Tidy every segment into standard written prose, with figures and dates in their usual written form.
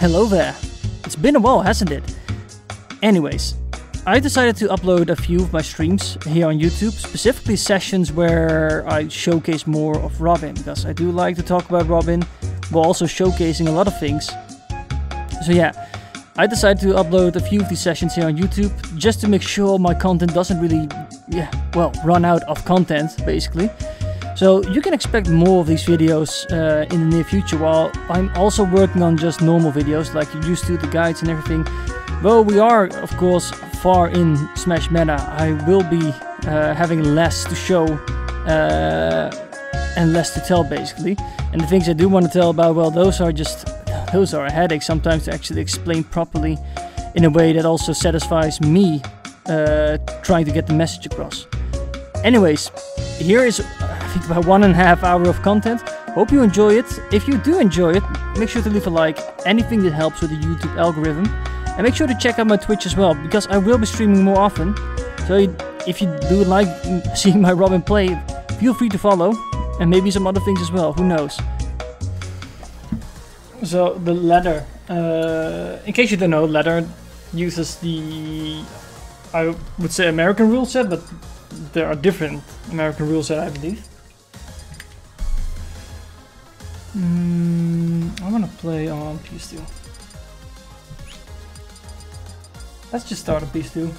Hello there. It's been a while, hasn't it? Anyways, I decided to upload a few of my streams here on YouTube, specifically sessions where I showcase more of Robin, because I do like to talk about Robin, while also showcasing a lot of things. So yeah, I decided to upload a few of these sessions here on YouTube, just to make sure my content doesn't really, run out of content, basically. So you can expect more of these videos in the near future, while I'm also working on just normal videos, like you're used to, the guides and everything. Though we are, of course, far in Smash Meta, I will be having less to show and less to tell, basically. And the things I do want to tell about, well, those are a headache sometimes to actually explain properly in a way that also satisfies me trying to get the message across. Anyways, here is, I think, about 1.5 hours of content. Hope you enjoy it. If you do enjoy it, make sure to leave a like, anything that helps with the YouTube algorithm. And make sure to check out my Twitch as well, because I will be streaming more often. So if you do like seeing my Robin play, feel free to follow. And maybe some other things as well, who knows. So the ladder, in case you don't know, ladder uses the, I would say, American rule set, but there are different American rule set, I believe. I want to play on PS2. Let's just start on PS2.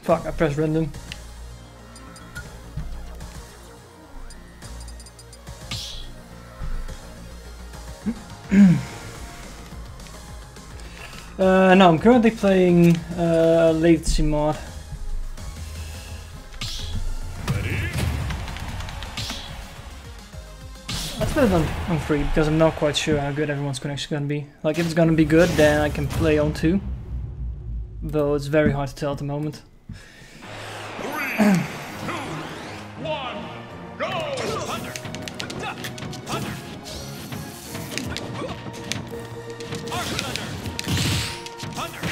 Fuck, I pressed random. No, I'm currently playing latency mod. Let's put it on free, because I'm not quite sure how good everyone's connection is gonna be. Like, if it's gonna be good, then I can play on 2. Though it's very hard to tell at the moment. 3, 2, 1, go! Thunder! Thunder! Arc Thunder! Thunder!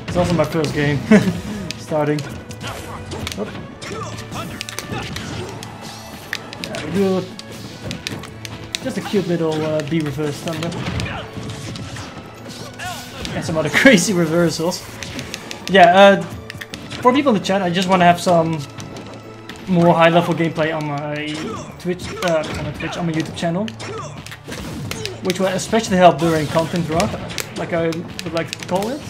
It's also my first game. Starting. Oh. Yeah, we do just a cute little B reverse thunder. And some other crazy reversals. Yeah, for people in the chat, I just want to have some more high-level gameplay on my Twitch, on my YouTube channel, which will especially help during content drop, like I would like to call it.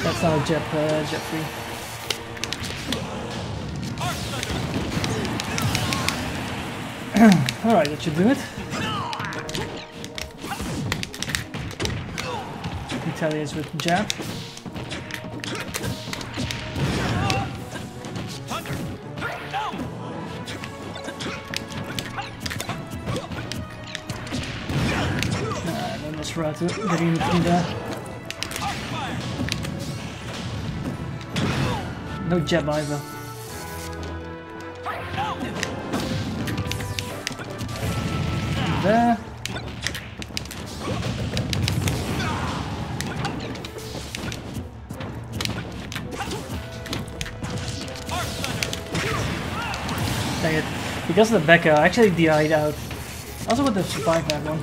That's not a jet free. Alright, that should do it. Retaliates with jab. Then let's route it, getting through there. No jab either. There. Dang it. Because of the back air, I actually DI'd out. I also would have survived that one.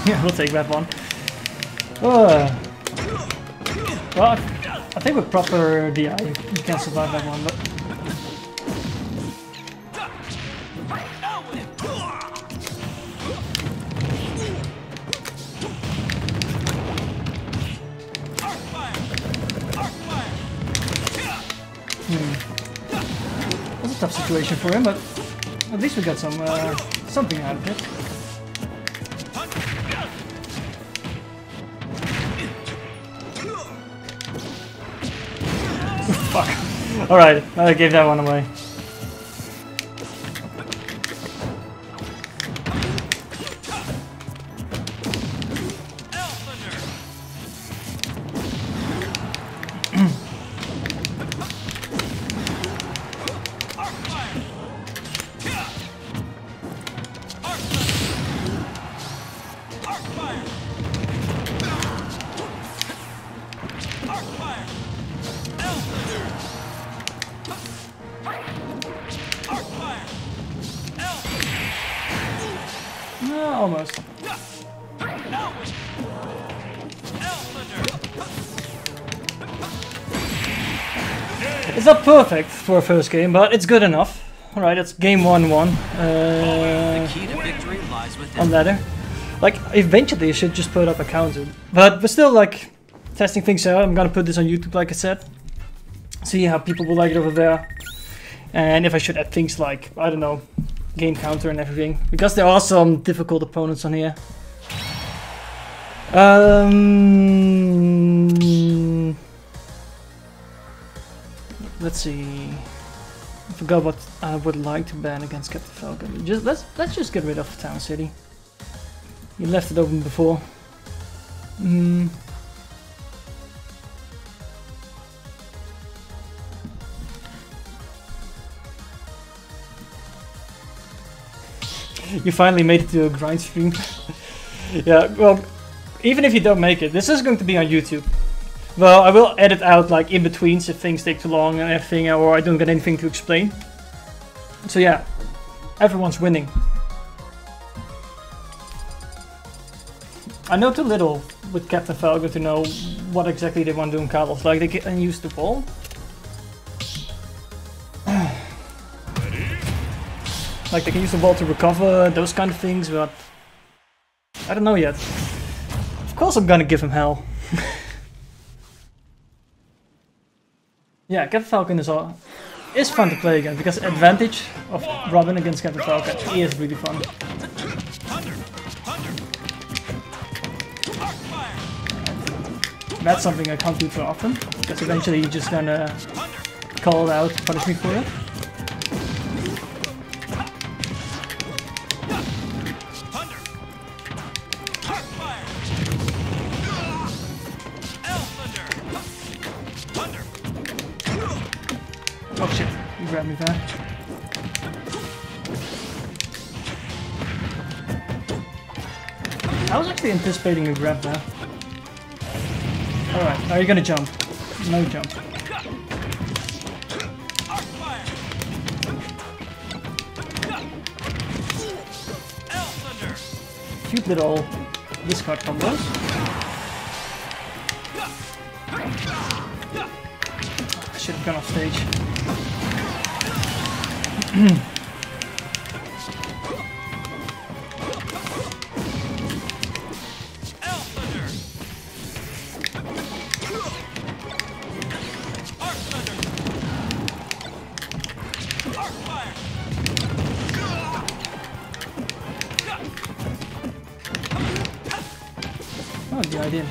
Yeah, we'll take that one. Well, I think with proper DI you can survive that one, but... That's a tough situation for him, but at least we got some something out of it. Fuck. Alright, I gave that one away. Almost. It's not perfect for a first game, but it's good enough. Alright, that's game 1-1. The key to victory lies within. On ladder. Like, eventually I should just put up a counter. But we're still, like, testing things out. I'm gonna put this on YouTube, like I said. See how people will like it over there. And if I should add things like, I don't know, game counter and everything. Because there are some difficult opponents on here. Let's see. I forgot what I would like to ban against Captain Falcon. Let's just get rid of Town City. You left it open before. You finally made it to a grind stream. Yeah, well, even if you don't make it, this is going to be on YouTube. Well, I will edit out like in betweens if things take too long and everything, or I don't get anything to explain. So yeah, everyone's winning. I know too little with Captain Falcon to know what exactly they want to do in Carlos. Like they can use the ball. Like they can use the ball to recover, those kind of things, but I don't know yet. Of course I'm gonna give him hell. Yeah, Captain Falcon is fun to play again because the advantage of Robin against Captain Falcon is really fun. That's something I can't do too often because eventually you're just gonna call it out, punish me for it. Oh shit, you grabbed me back. I was actually anticipating a grab there. Alright, are you gonna jump? No jump. Cute little discard combos. I should have gone off stage. Oh, the idea.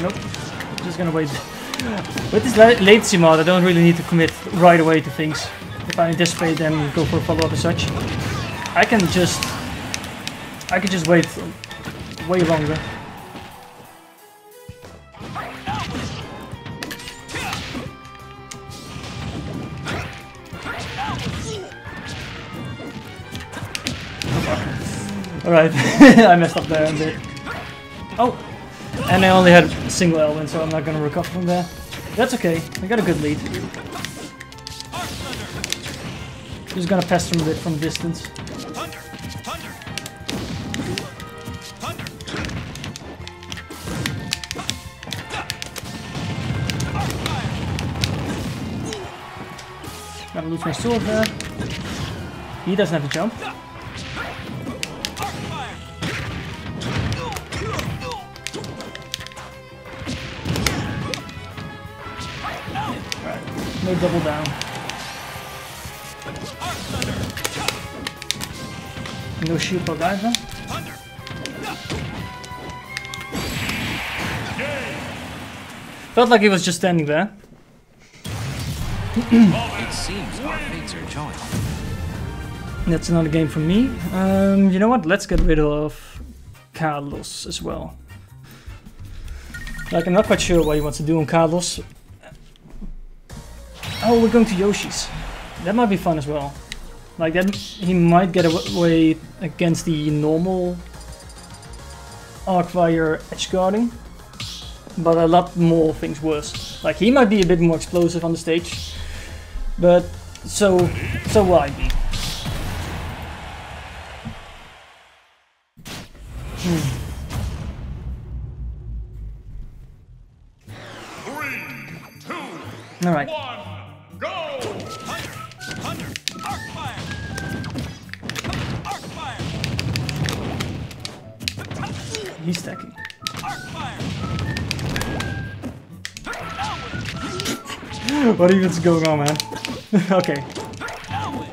Nope, just gonna wait. With this latency mod, I don't really need to commit right away to things. If I anticipate them, go for a follow-up and such. I can just wait way longer. Alright, I messed up there a bit. Oh! And I only had a single element, so I'm not gonna recover from there. That's okay, I got a good lead. Just gonna pester him a bit from distance. Gotta lose my sword there. He doesn't have to jump. No double down. No shield for either. Felt like he was just standing there. It seems our fates are joined. That's another game for me. You know what? Let's get rid of Carlos as well. Like, I'm not quite sure what he wants to do on Carlos. Oh, we're going to Yoshi's. That might be fun as well. Like that, he might get away against the normal Arcfire edge guarding, but a lot more things worse. Like he might be a bit more explosive on the stage, but so will I be. All right. One, go! Thunder! Arcfire! Arcfire! He's stacking. Arcfire! What even's going on, man? Okay. Arcfire!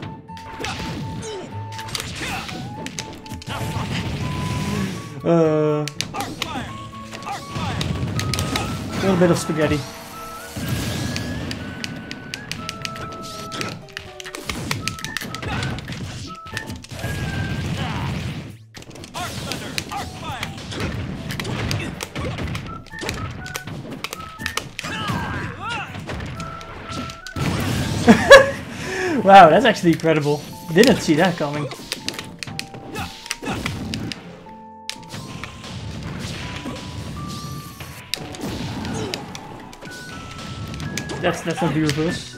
Arcfire! A little bit of spaghetti. Wow, that's actually incredible. Didn't see that coming. That's not the reverse.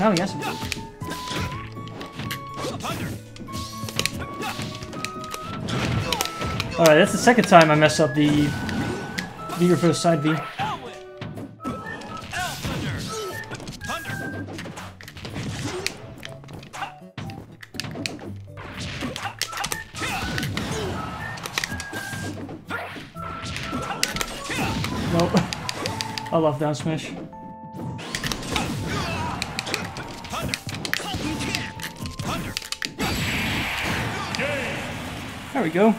No, he hasn't. Alright, that's the second time I mess up the reverse side V. Nope. I love down smash. There we go.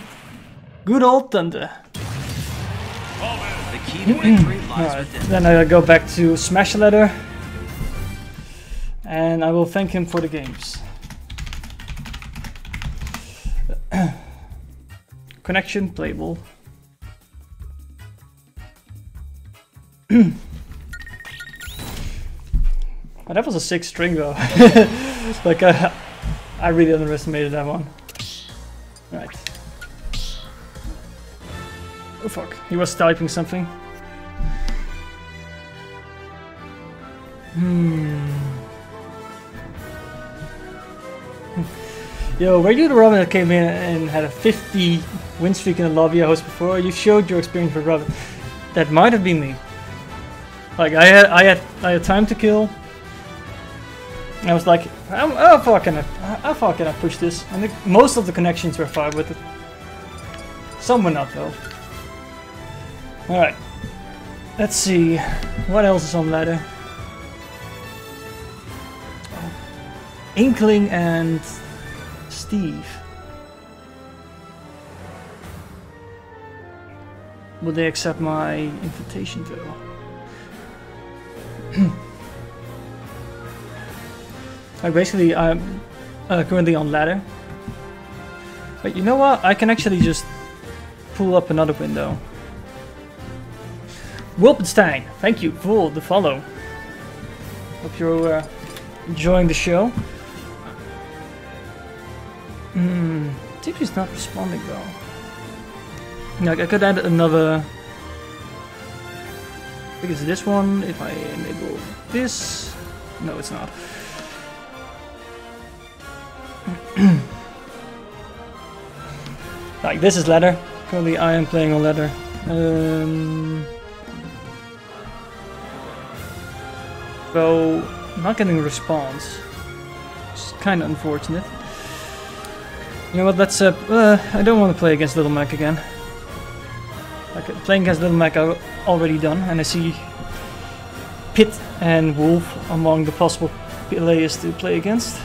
Good old Thunder. The key to victory lies within. Then I go back to Smash Ladder. And I will thank him for the games. Connection, playable. Oh, that was a 6 string though. Like I really underestimated that one. Right. Oh fuck, he was typing something. Yo, were you the Robin that came in and had a 50 win streak in the lobby I hosted before? You showed your experience with Robin. That might have been me. Like I had time to kill. I was like, how far can I push this? And most of the connections were fine with it. Some were not though. Alright. Let's see. What else is on ladder? Inkling and Steve. Will they accept my invitation though? Basically, I'm currently on ladder. But you know what? I can actually just pull up another window. Wilpenstein, thank you for the follow. Hope you're enjoying the show. TP's not responding though. Like I could add another. I think it's this one. If I enable this, no, it's not. Like this is ladder. Currently, I am playing on ladder. So I'm not getting a response. It's kind of unfortunate. You know what? Let's. I don't want to play against Little Mac again. Like playing against Little Mac, I've already done, and I see Pit and Wolf among the possible players to play against.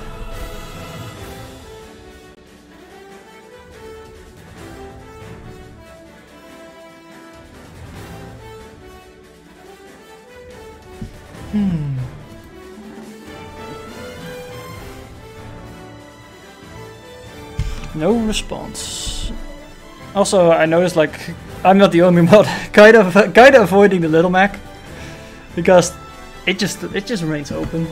No response. Also, I noticed like I'm not the only mod kind of avoiding the little Mac because it just remains open.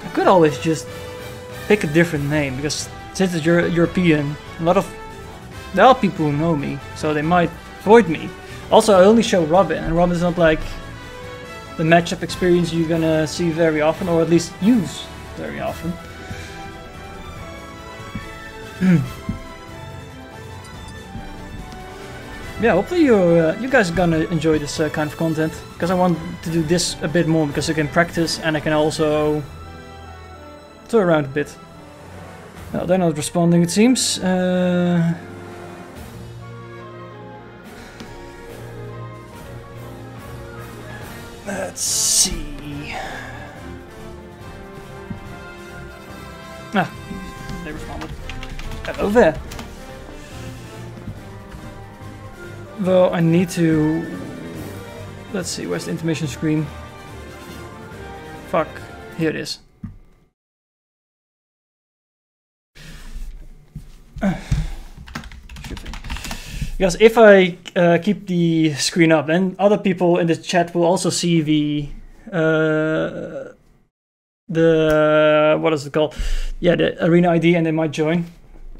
I could always just pick a different name because since it's European, a lot of people who know me, so they might avoid me. Also, I only show Robin, and Robin's not like the matchup experience you're gonna see very often, or at least use very often. Yeah, hopefully you guys are gonna enjoy this kind of content, because I want to do this a bit more, because I can practice and I can also throw around a bit. Well, they're not responding, it seems. Let's see. Ah, they responded. Hello there. Though I need to... Let's see, where's the intermission screen? Fuck, here it is. Because if I keep the screen up, then other people in the chat will also see the what is it called? Yeah, the arena ID, and they might join,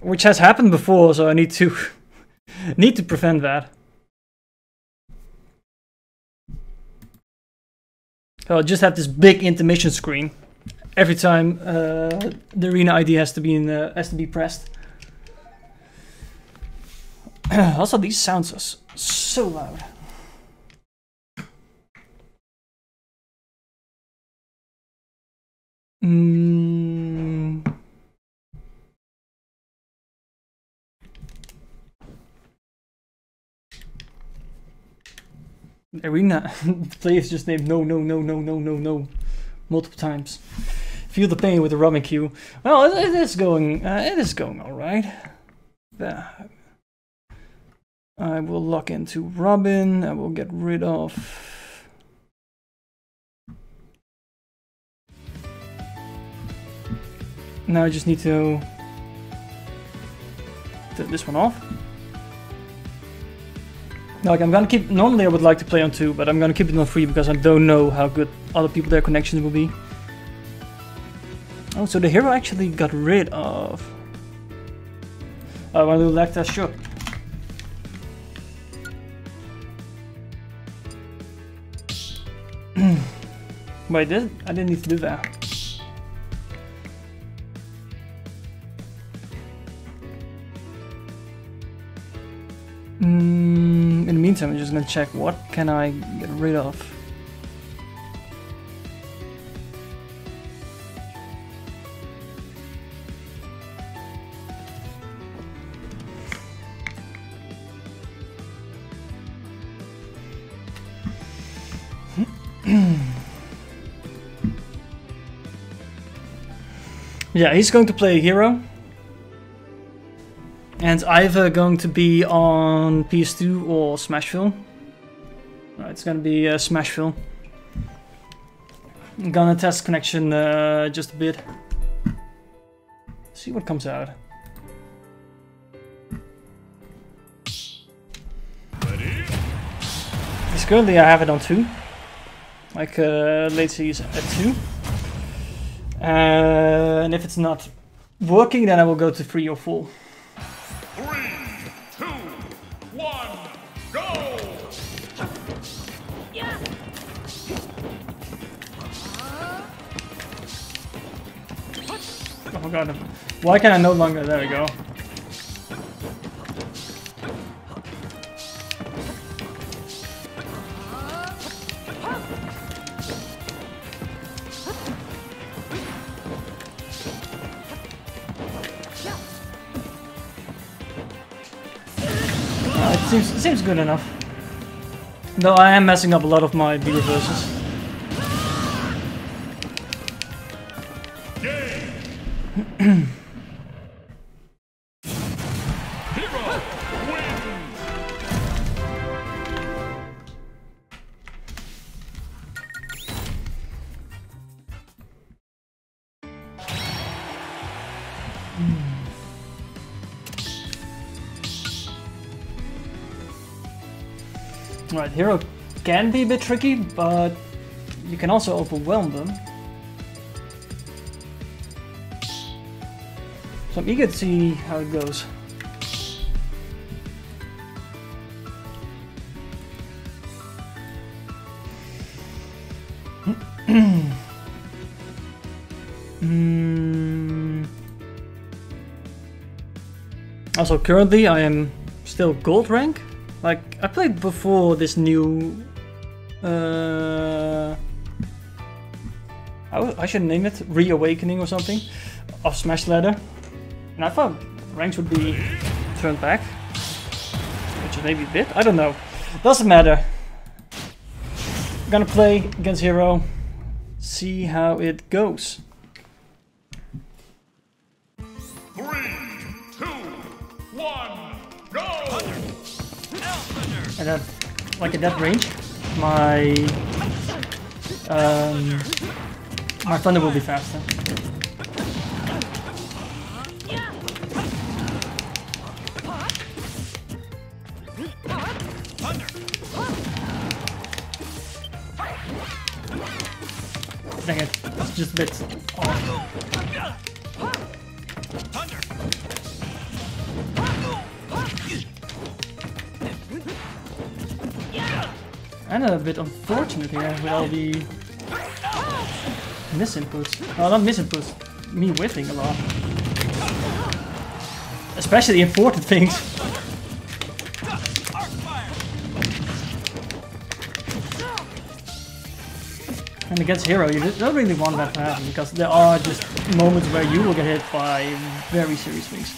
which has happened before. So I need to prevent that. So I'll just have this big intermission screen every time the arena ID has to be pressed. Also, these sounds are so loud. Arena the players just named no multiple times. Feel the pain with the Robin queue. Well, it is going all right. I will lock into Robin. I will get rid of. Now I just need to turn this one off. Like, I'm gonna keep. Normally I would like to play on 2, but I'm gonna keep it on 3 because I don't know how good other people their connections will be. Oh, so the hero actually got rid of. I want to do lag test, sure. Wait, I didn't need to do that. In the meantime, I'm just gonna check what can I get rid of. Yeah, he's going to play hero. And either going to be on PS2 or Smashville. It's gonna be Smashville. I'm gonna test connection just a bit. See what comes out. Because currently I have it on 2. Like latency is at 2. And if it's not working, then I will go to 3 or 4. 3, 2, 1, go! Yeah. Oh god, why can I no longer? There we go. It seems good enough. Though I am messing up a lot of my B reverses. Right, hero can be a bit tricky, but you can also overwhelm them. So I'm eager to see how it goes. Also, currently I am still gold rank. Like, I played before this new... I should name it Reawakening or something, of Smash Ladder. And I thought ranks would be turned back. Which is maybe a bit, I don't know. Doesn't matter. I'm gonna play against Hero, see how it goes. 3, 2, 1, go! And then, like at that range, my thunder will be faster. Dang it, it's just a bit off. And a bit unfortunate here with all the misinputs. Well, not misinputs, me whiffing a lot. Especially the important things. And against Hero, you don't really want that to happen, because there are just moments where you will get hit by very serious things.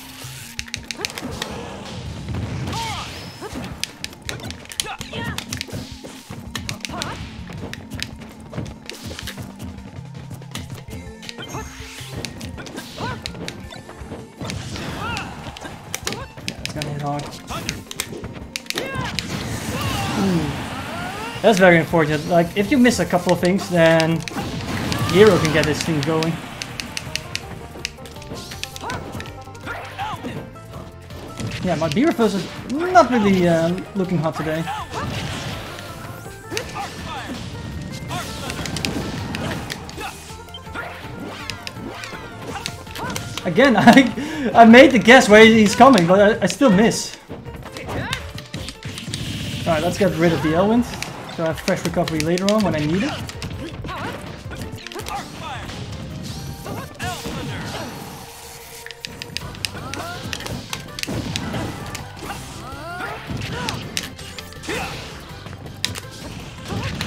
That's very unfortunate. Like, if you miss a couple of things, then Hero can get this thing going. Yeah, my B reverse is not really looking hot today. Again, I made the guess where he's coming, but I still miss. Alright, let's get rid of the Elwind, so I have fresh recovery later on when I need it.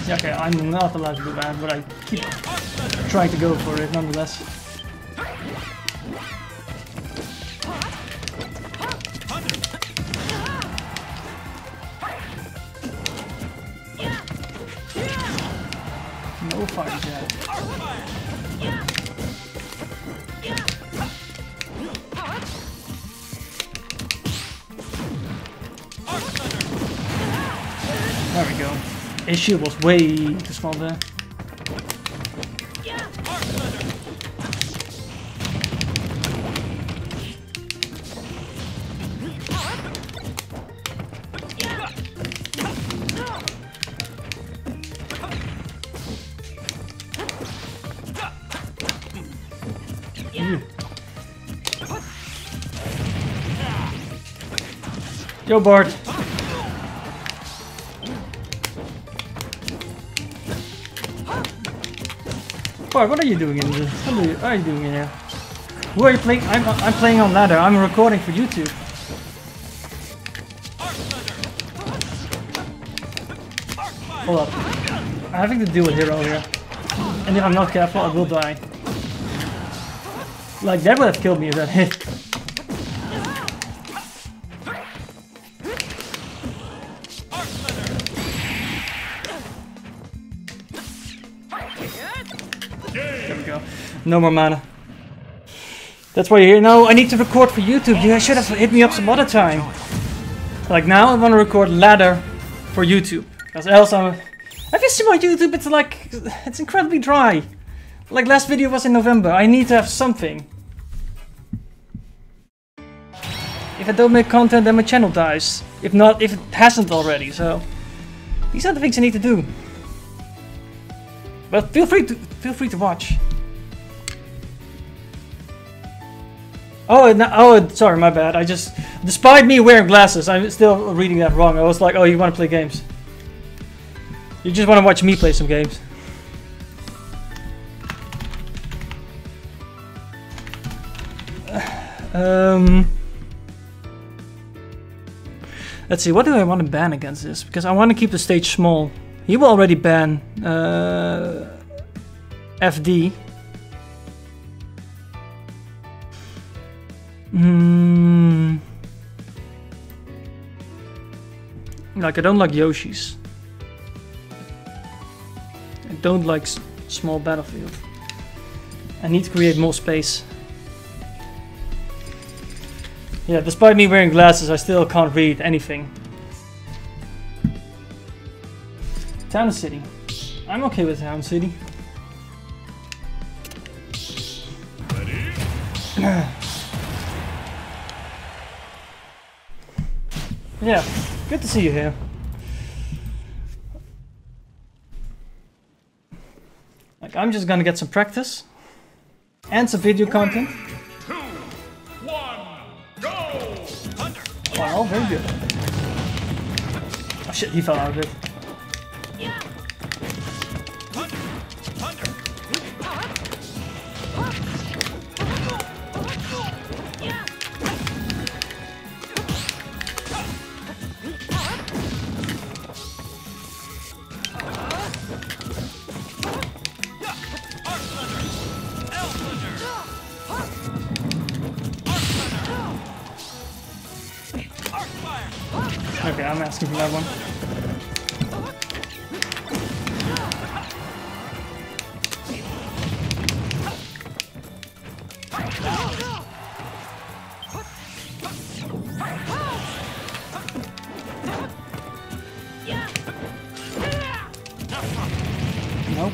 Yeah, okay, I'm not allowed to do that, but I keep trying to go for it nonetheless. No fire jet. There we go. His shield was way too small there. Yo, Bart. Bart, what are you doing in this? What are you doing in here? Who are you playing? I'm playing on ladder. I'm recording for YouTube. Hold up. I'm having to deal with Hero here. And if I'm not careful, I will die. Like, that would have killed me if that hit. There we go. No more mana. That's why you're here. No, I need to record for YouTube. You guys should have hit me up some other time. Like now I want to record ladder for YouTube. Because else I'm... Have you seen my YouTube? It's like... It's incredibly dry. Like last video was in November. I need to have something. If I don't make content, then my channel dies. If not, if it hasn't already, so... These are the things I need to do. But feel free to watch. Oh, sorry, my bad. I just... Despite me wearing glasses, I'm still reading that wrong. I was like, oh, you want to play games. You just want to watch me play some games. Let's see, what do I want to ban against this? Because I want to keep the stage small. He will already ban FD. Like, I don't like Yoshi's. I don't like small battlefield. I need to create more space. Yeah, despite me wearing glasses, I still can't read anything. Town City. I'm okay with Town City. Yeah, good to see you here. Like, I'm just gonna get some practice and some video content. 2, 1, go! Wow, very good. Oh shit, he fell out of it. Okay, I'm asking for that one. Nope.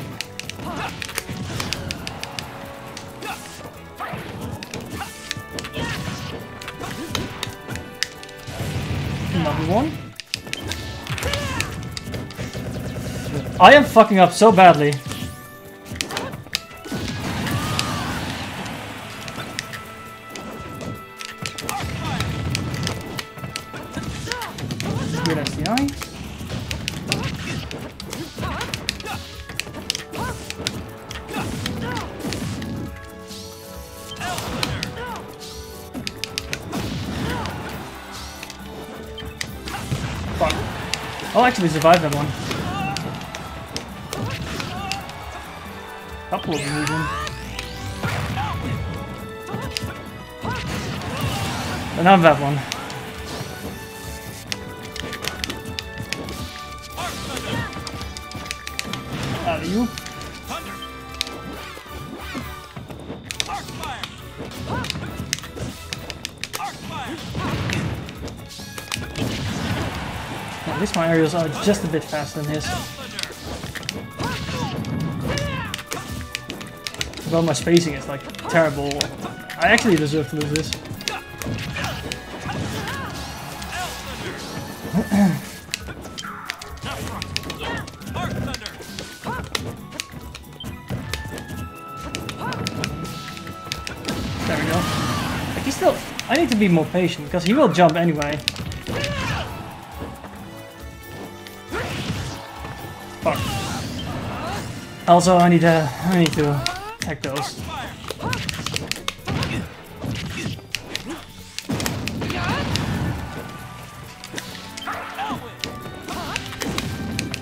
Another one. I am fucking up so badly. Good SDI. Fuck. I'll actually survive that one. Couple of them even. And I'm that one. Out of you. At least my aerials are just a bit faster than his. Well, my spacing is like terrible. I actually deserve to lose this. There we go. Like, he's still... I need to be more patient because he will jump anyway. Fuck. Also, I need to attack those.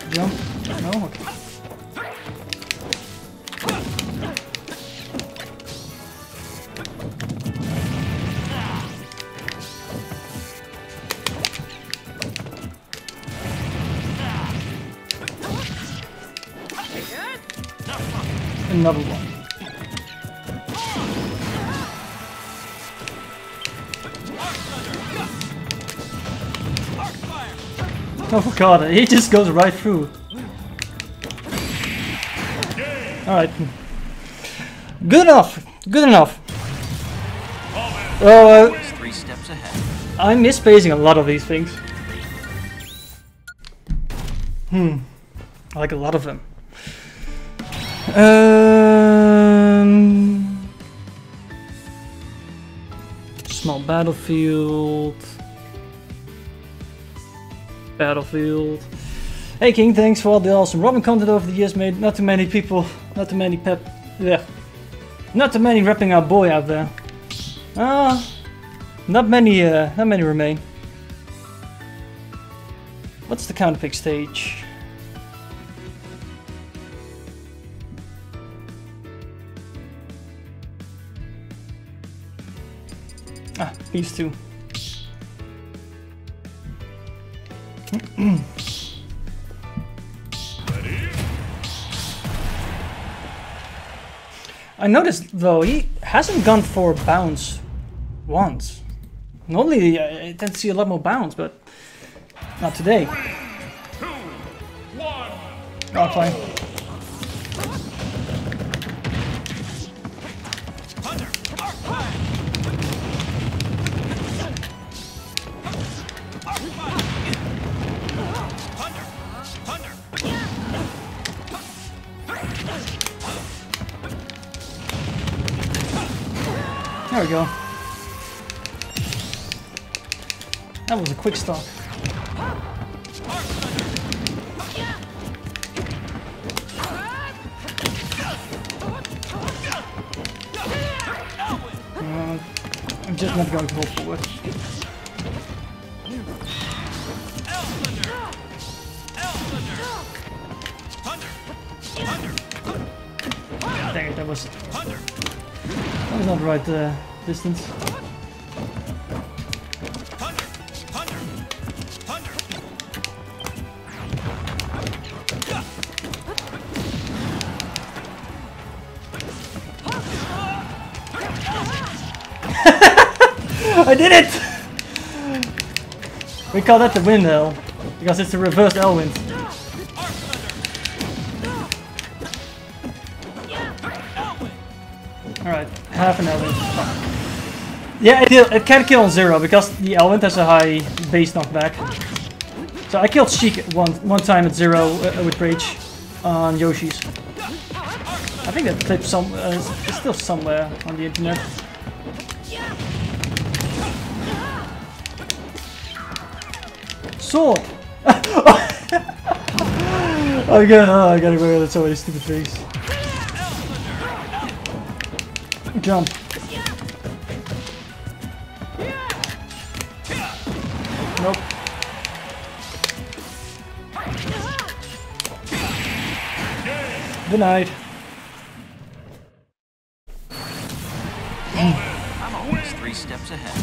Jump? No? Okay. Another one. Oh god, he just goes right through. Alright. Good enough. Good enough. Oh, 3 steps ahead. I'm misspacing a lot of these things. I like a lot of them. Small battlefield. Battlefield. Hey King, thanks for all the awesome Robin content over the years, mate. Not too many people, not too many not too many repping our boy out there. Not many remain. What's the counterpick stage? These two. I noticed though he hasn't gone for bounce once. Normally I tend to see a lot more bounce, but not today. 3, 2, 1, Oh, fine. There we go. That was a quick stop. I'm just not going to hold forward. Dang it, that was not the right distance. I did it! We call that the wind L, because it's the reverse L wind. Alright, half an L wind. Yeah, it can't kill on 0 because the L wind has a high base knockback. So I killed Sheik one time at 0 with Rage on Yoshi's. I think that clip is still somewhere on the internet. Sword! I gotta go with so many stupid things. Jump. Nope. Denied. I'm always 3 steps ahead.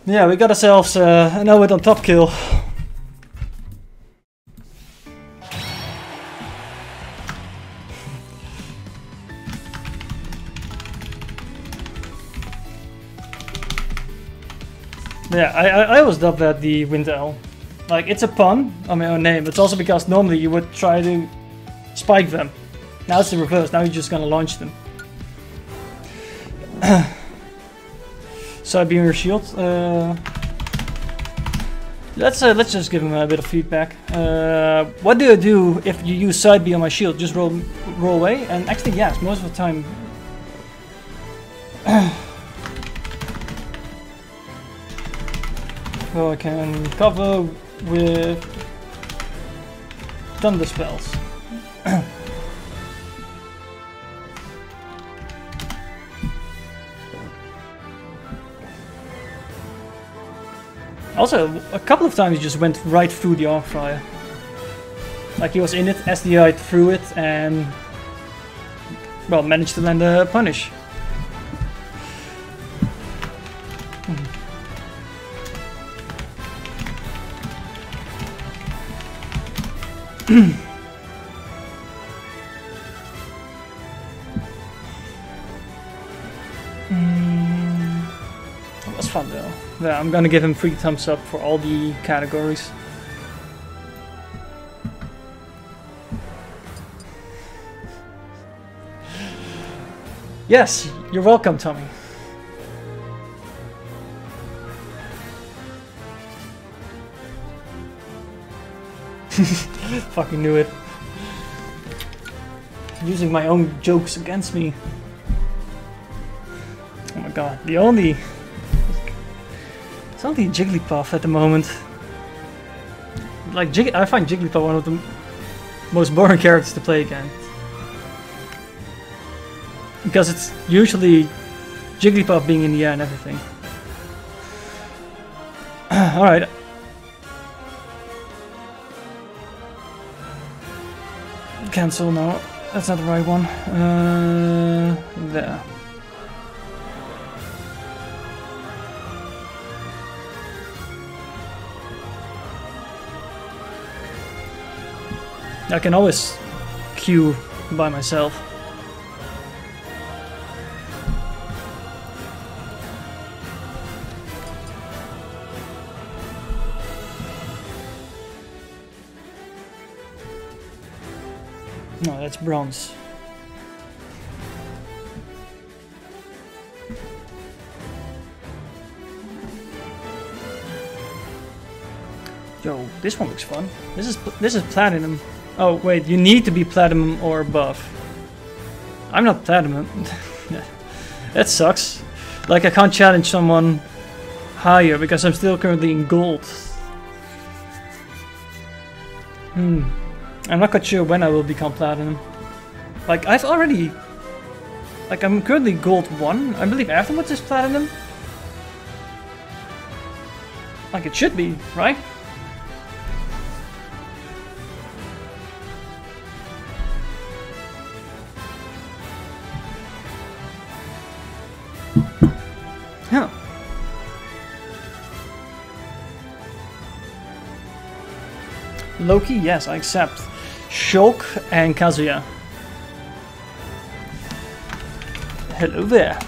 Yeah, we got ourselves an Elwood on top kill. Yeah, I always love that the Wind L. Like, it's a pun on my own name. It's also because normally you would try to spike them. Now it's the reverse. Now you're just gonna launch them. Side beam your shield. Let's just give him a bit of feedback. What do I do if you use side beam on my shield? Just roll away? And actually, yes, most of the time. Well, I can cover with thunder spells. Also, a couple of times he just went right through the arc fryer. Like he was in it, SDI'd through it, and well, managed to land a punish. That was fun though. Yeah, I'm gonna give him 3 thumbs up for all the categories. Yes, you're welcome, Tommy. Fucking knew it. Using my own jokes against me. Oh my god, it's only Jigglypuff at the moment. Like, I find Jigglypuff one of the most boring characters to play again. Because it's usually Jigglypuff being in the air and everything. Alright. Cancel, no. That's not the right one. There. I can always queue by myself. No, that's bronze. Yo, this one looks fun. This is platinum. Oh wait, you need to be platinum or above. I'm not platinum. That sucks. Like I can't challenge someone higher because I'm still currently in gold. I'm not quite sure when I will become platinum. Like I've already... Like I'm currently gold 1. I believe afterwards is platinum. Like it should be, right? Huh. Loki, yes, I accept. Shulk and Kazuya. Hello there.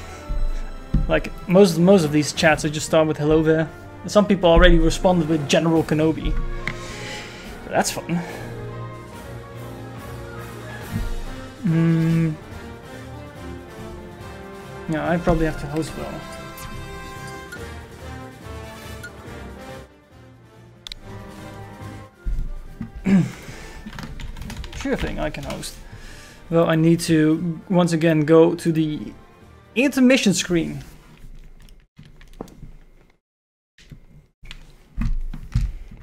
Like most of these chats, I just start with hello there. Some people already responded with General Kenobi. But that's fun. Yeah, I probably have to host well. Sure thing, I can host. Well, I need to once again go to the intermission screen.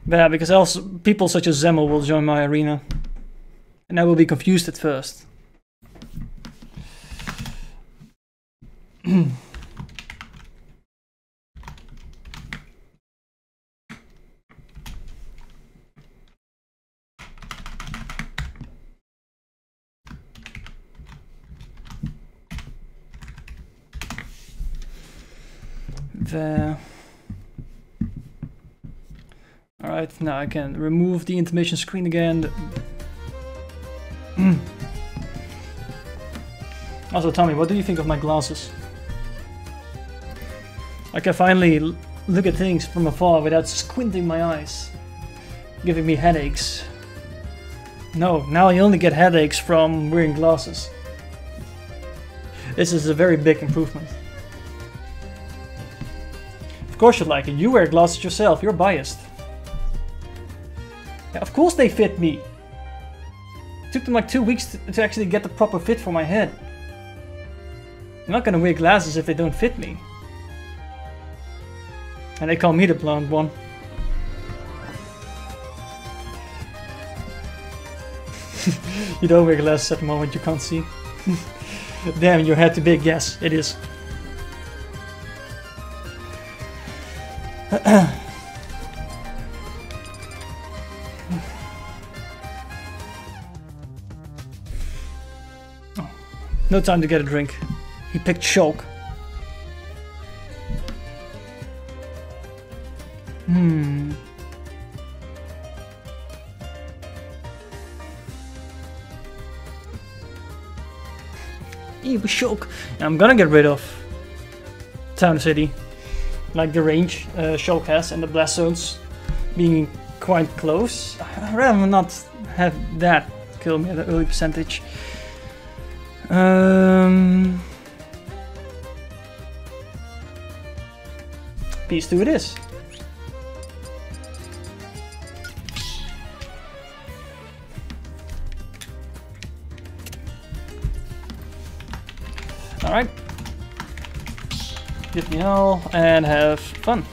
Yeah, because else people such as Zemmel will join my arena. And I will be confused at first. There. Alright, now I can remove the intermission screen again. Also, Tommy, what do you think of my glasses? I can finally look at things from afar without squinting my eyes, giving me headaches. No, now I only get headaches from wearing glasses. This is a very big improvement. Of course you like it. You wear glasses yourself. You're biased. Yeah, of course they fit me. It took them like 2 weeks to actually get the proper fit for my head. I'm not gonna wear glasses if they don't fit me. And they call me the blonde one. You don't wear glasses at the moment, you can't see. Damn, your head too big. Yes, it is. No time to get a drink. He picked Shulk. Ew, Shulk. I'm gonna get rid of Town City. like the range Shulk has and the blast zones being quite close. I'd rather not have that kill me at an early percentage. PS2 it is. Alright. Give me hell and have fun.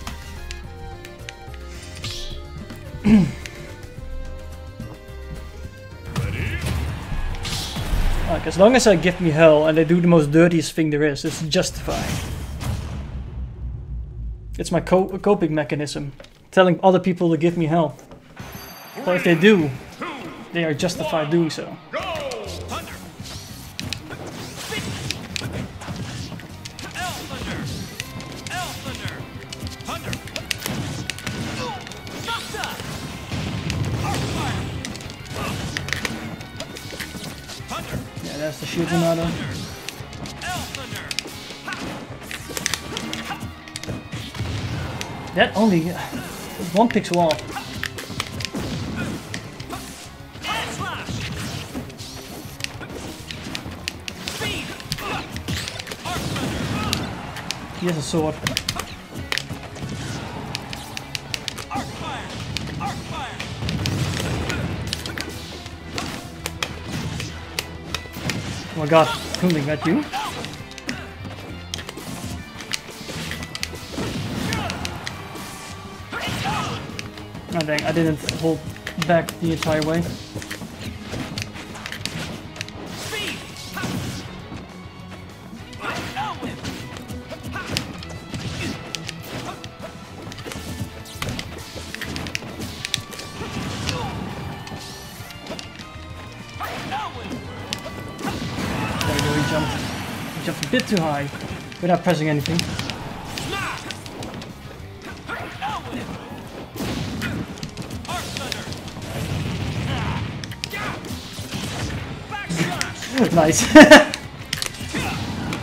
Like, as long as I give me hell and they do the most dirtiest thing there is, it's justified. It's my coping mechanism, telling other people to give me hell. But if they do, they are justified doing so. Yeah, that's the shield tornado. That only one pixel off. He has a sword. Oh my god, Kunding, that you? Oh dang, I didn't hold back the entire way. There we go, he jumped. He jumped a bit too high without pressing anything. Nice.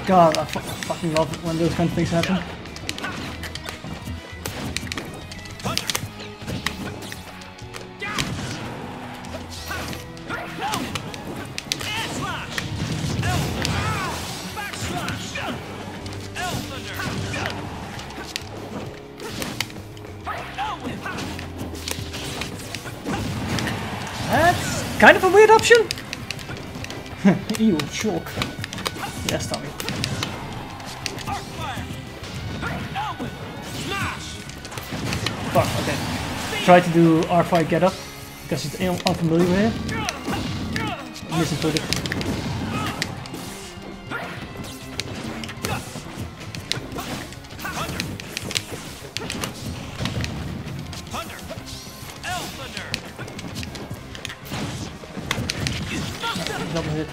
God, I fucking love it when those kind of things happen. That's kind of a weird option. Ew, Shulk. Yes, Tommy. Fuck, okay. Try to do R5 get up, because it's unfamiliar with it. Misinput it. Double hit.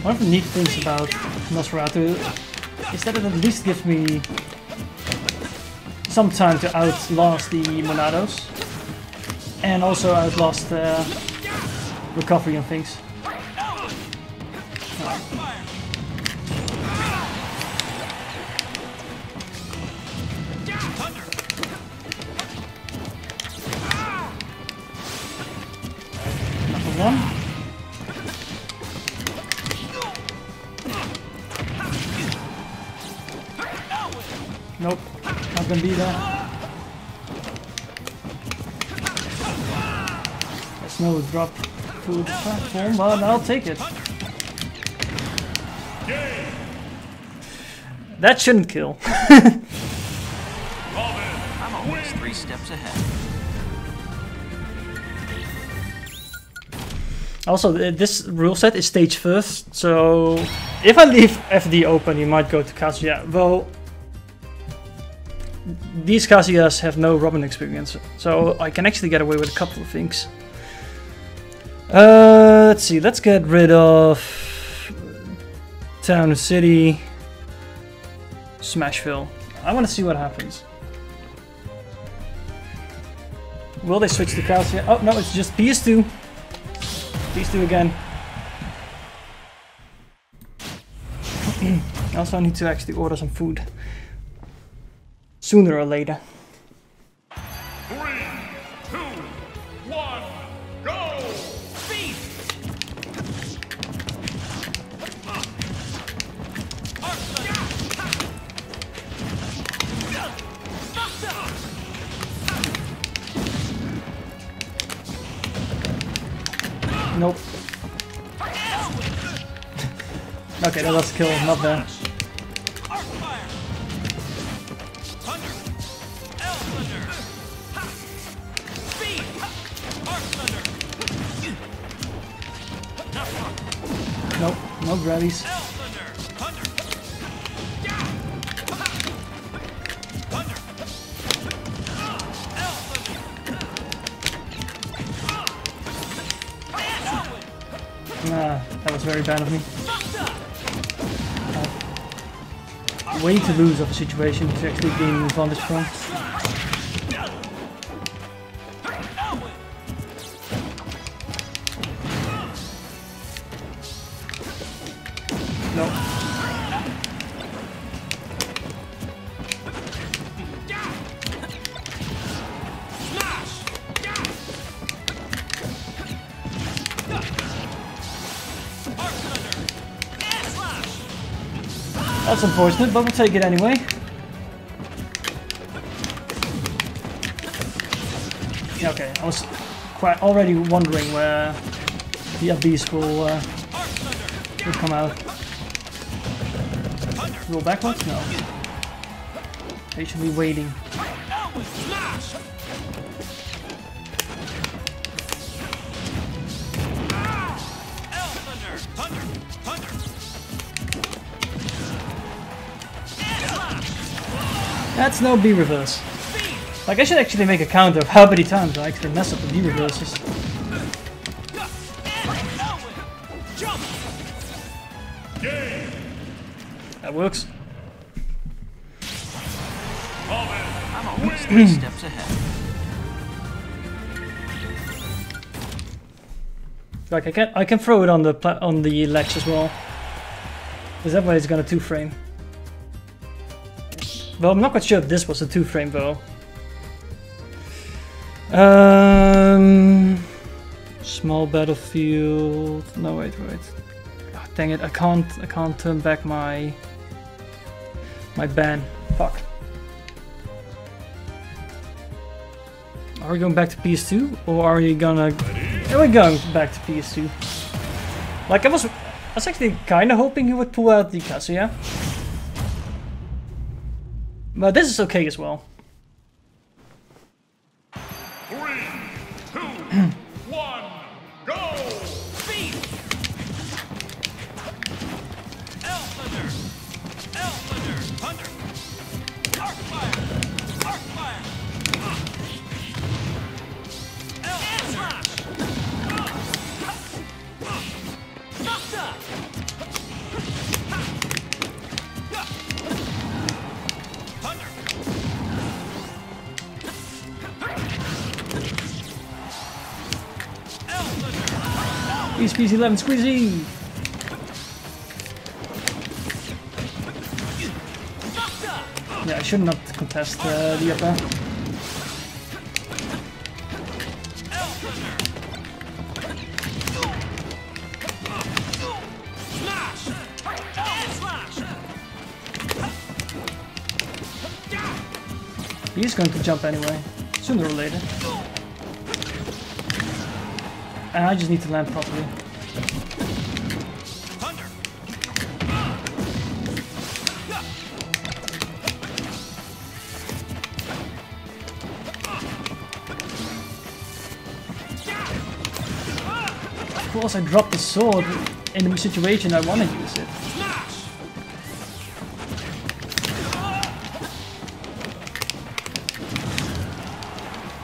One of the neat things about Nosferatu is that it at least gives me some time to outlast the Monados and also outlast recovery and things. One. Nope, not gonna be there. There's no drop to the platform, but I'll take it. That shouldn't kill. I'm always 3 steps ahead. Also, this rule set is stage first, so if I leave FD open, you might go to Kazuya. Though these Kazuyas have no Robin experience, so I can actually get away with a couple of things. Let's see, let's get rid of Town and City, Smashville. I want to see what happens. Will they switch to Kazuya? Oh no, it's just PS2. PS2 again. I also need to actually order some food. Sooner or later. 3, 2, 1, go! Speed! Nope. Okay, that was a kill, not there. Nope, no grabbies. Nah, that was very bad of me. Way to lose of a situation to actually gain advantage from. No. That's unfortunate, but we'll take it anyway. Okay, I was quite already wondering where the Abyss will come out. Roll backwards? No. Patiently waiting. That's no B reverse. Like, I should actually make a count of how many times I actually mess up the B reverses. That works. I'm always 3 steps ahead. Like, I can throw it on the ledge as well. Because that way it's gonna 2-frame. Well, I'm not quite sure if this was a 2-frame though. Small battlefield. No, wait. Oh, dang it! I can't turn back my ban. Fuck. Are we going back to PS2, or are we gonna? Are we going back to PS2? Like I was actually kind of hoping he would pull out the Kazuya. But this is okay as well. 3, 2, 1, go! Speed! Thunder! Thunder! Arc fire! Slash! Knocked up! Peace, 11 squeezy! Yeah, I should not contest the upper. He's going to jump anyway, sooner or later. And I just need to land properly. Of course I dropped the sword in the situation I want to use it.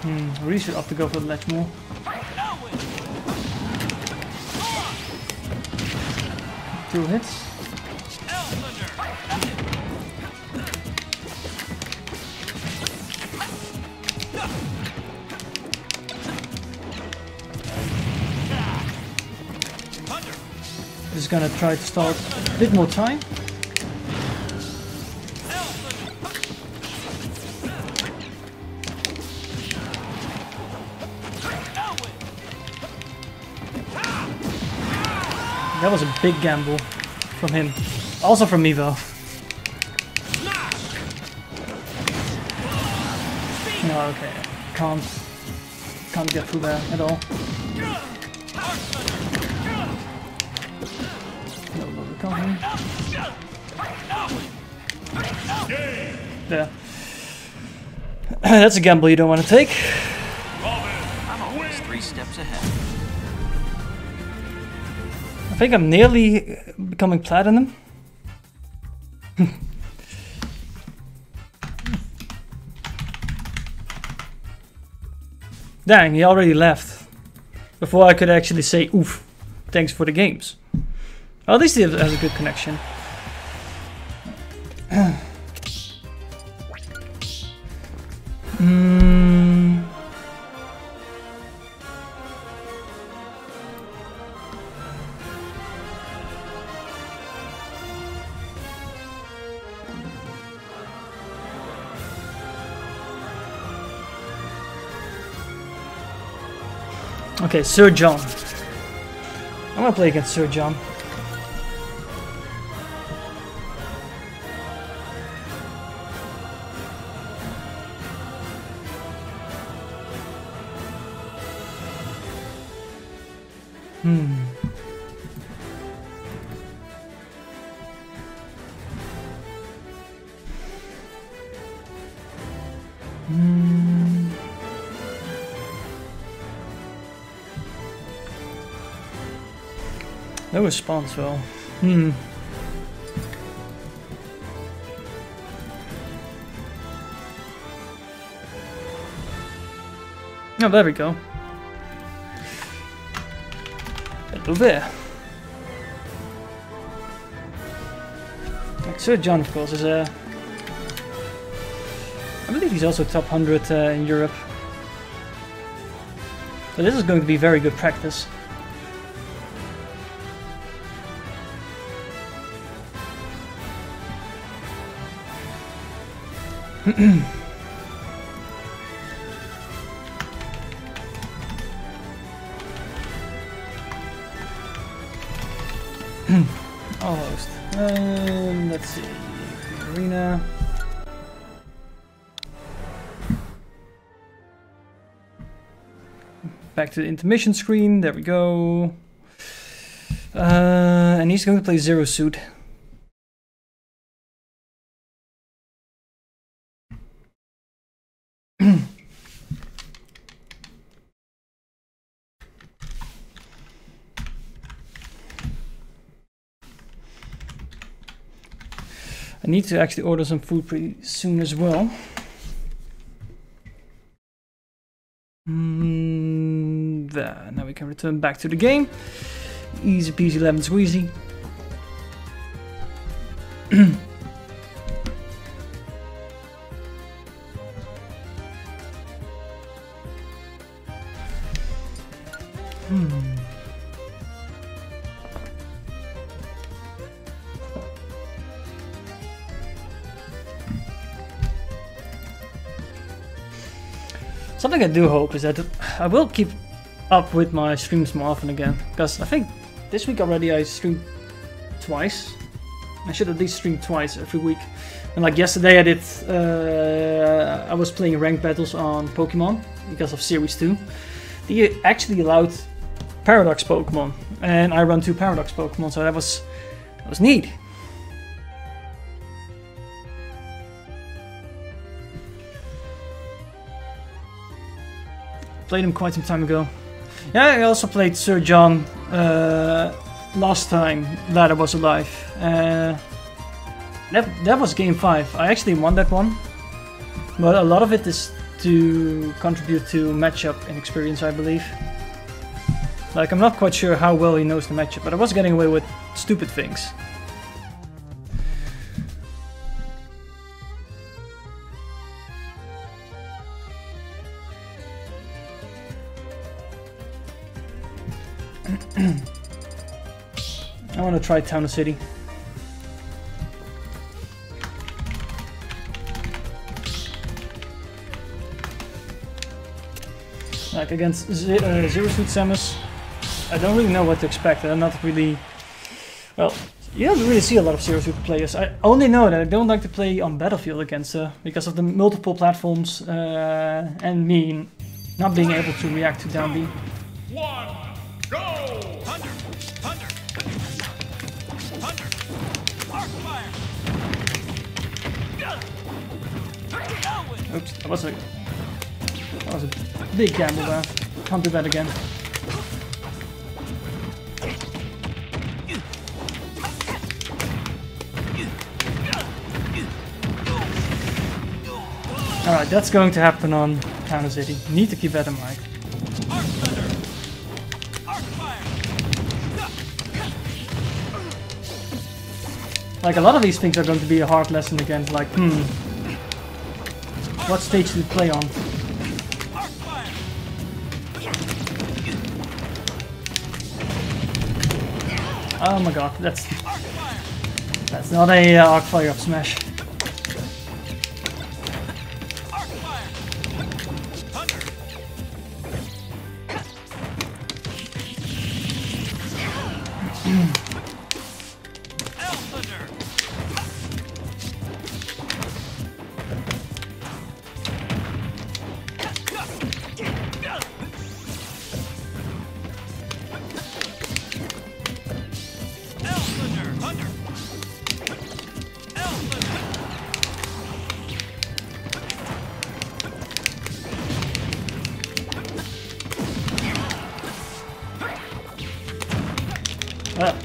I really should opt to go for the ledge more. Two hits. Just gonna try to stall a bit more time. That was a big gamble from him. Also from me though. No, okay. Can't get through there at all. No, recovery. There. That's a gamble you don't want to take. I'm always 3 steps ahead. I think I'm nearly becoming platinum. Dang, he already left. Before I could actually say, oof, thanks for the games. Well, at least he has a good connection. Okay, Sir John. I'm gonna play against Sir John. No response, well. Oh, there we go. Hello there. Like Sir John, of course, is I believe he's also top 100 in Europe. So this is going to be very good practice. Almost. Let's see. Arena. Back to the intermission screen. There we go. And he's going to play Zero Suit. I need to actually order some food pretty soon as well. There, now we can return back to the game. Easy peasy lemon squeezy. Something I do hope is that I will keep up with my streams more often again, because I think this week already I streamed twice. I should at least stream twice every week. And like yesterday I did, I was playing ranked battles on Pokemon because of Series 2. They actually allowed Paradox Pokemon, and I run 2 Paradox Pokemon, so that was neat. Played him quite some time ago. Yeah, I also played Sir John last time that I was alive. That was game 5. I actually won that one, but a lot of it is to contribute to matchup and experience, I believe. Like, I'm not quite sure how well he knows the matchup, but I was getting away with stupid things. I want to try Town or City. Like against Zero Suit Samus, I don't really know what to expect. I'm not really Well, you don't really see a lot of Zero Suit players. I only know that I don't like to play on Battlefield against her because of the multiple platforms and me not being able to react to down B. 1, go! Thunder! Thunder! Thunder! Arc fire! Oops, that was a big gamble there. Can't do that again. Alright, that's going to happen on Counter City. Need to keep that in mind. Arc thunder! Arc fire! Like, a lot of these things are going to be a hard lesson again. Like, what stage do you play on? Arc fire! Oh my god, that's Arc fire! not a arc fire up smash. Arc fire! Thunder! L thunder! L thunder! Thunder! L thunder! Ah.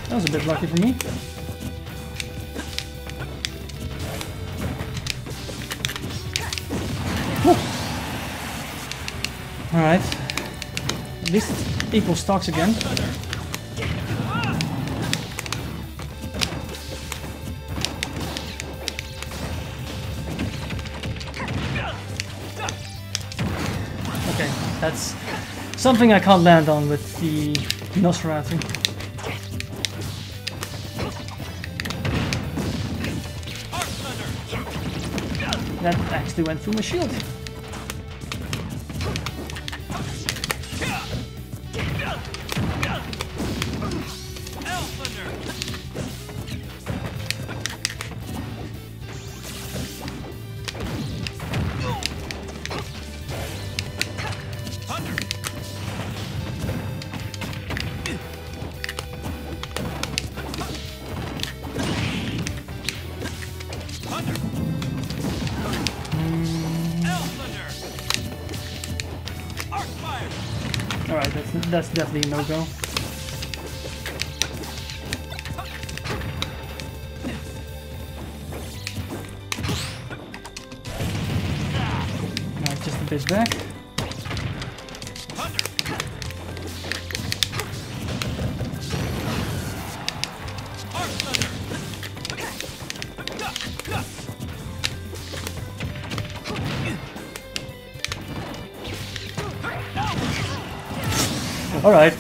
That was a bit lucky for me. Alright. At least it equals stocks again. Okay, that's something I can't land on with the Nosferatu. That actually went through my shield. Alright, that's definitely a no-go. Alright, just a bit back. Alright.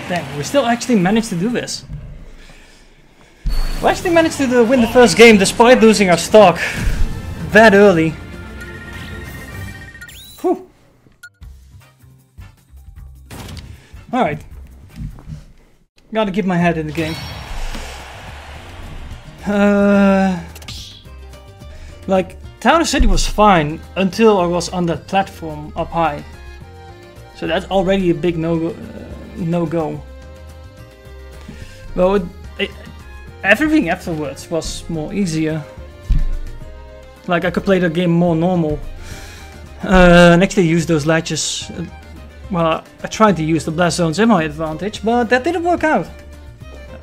Dang, we still actually managed to do this. We actually managed to win the first game despite losing our stock that early. Whew. Alright. Gotta keep my head in the game. Like, Town City was fine until I was on that platform up high. So that's already a big no-go. Well, everything afterwards was more easier. Like, I could play the game more normal. And actually use those latches. Well, I tried to use the blast zones in my advantage, but that didn't work out.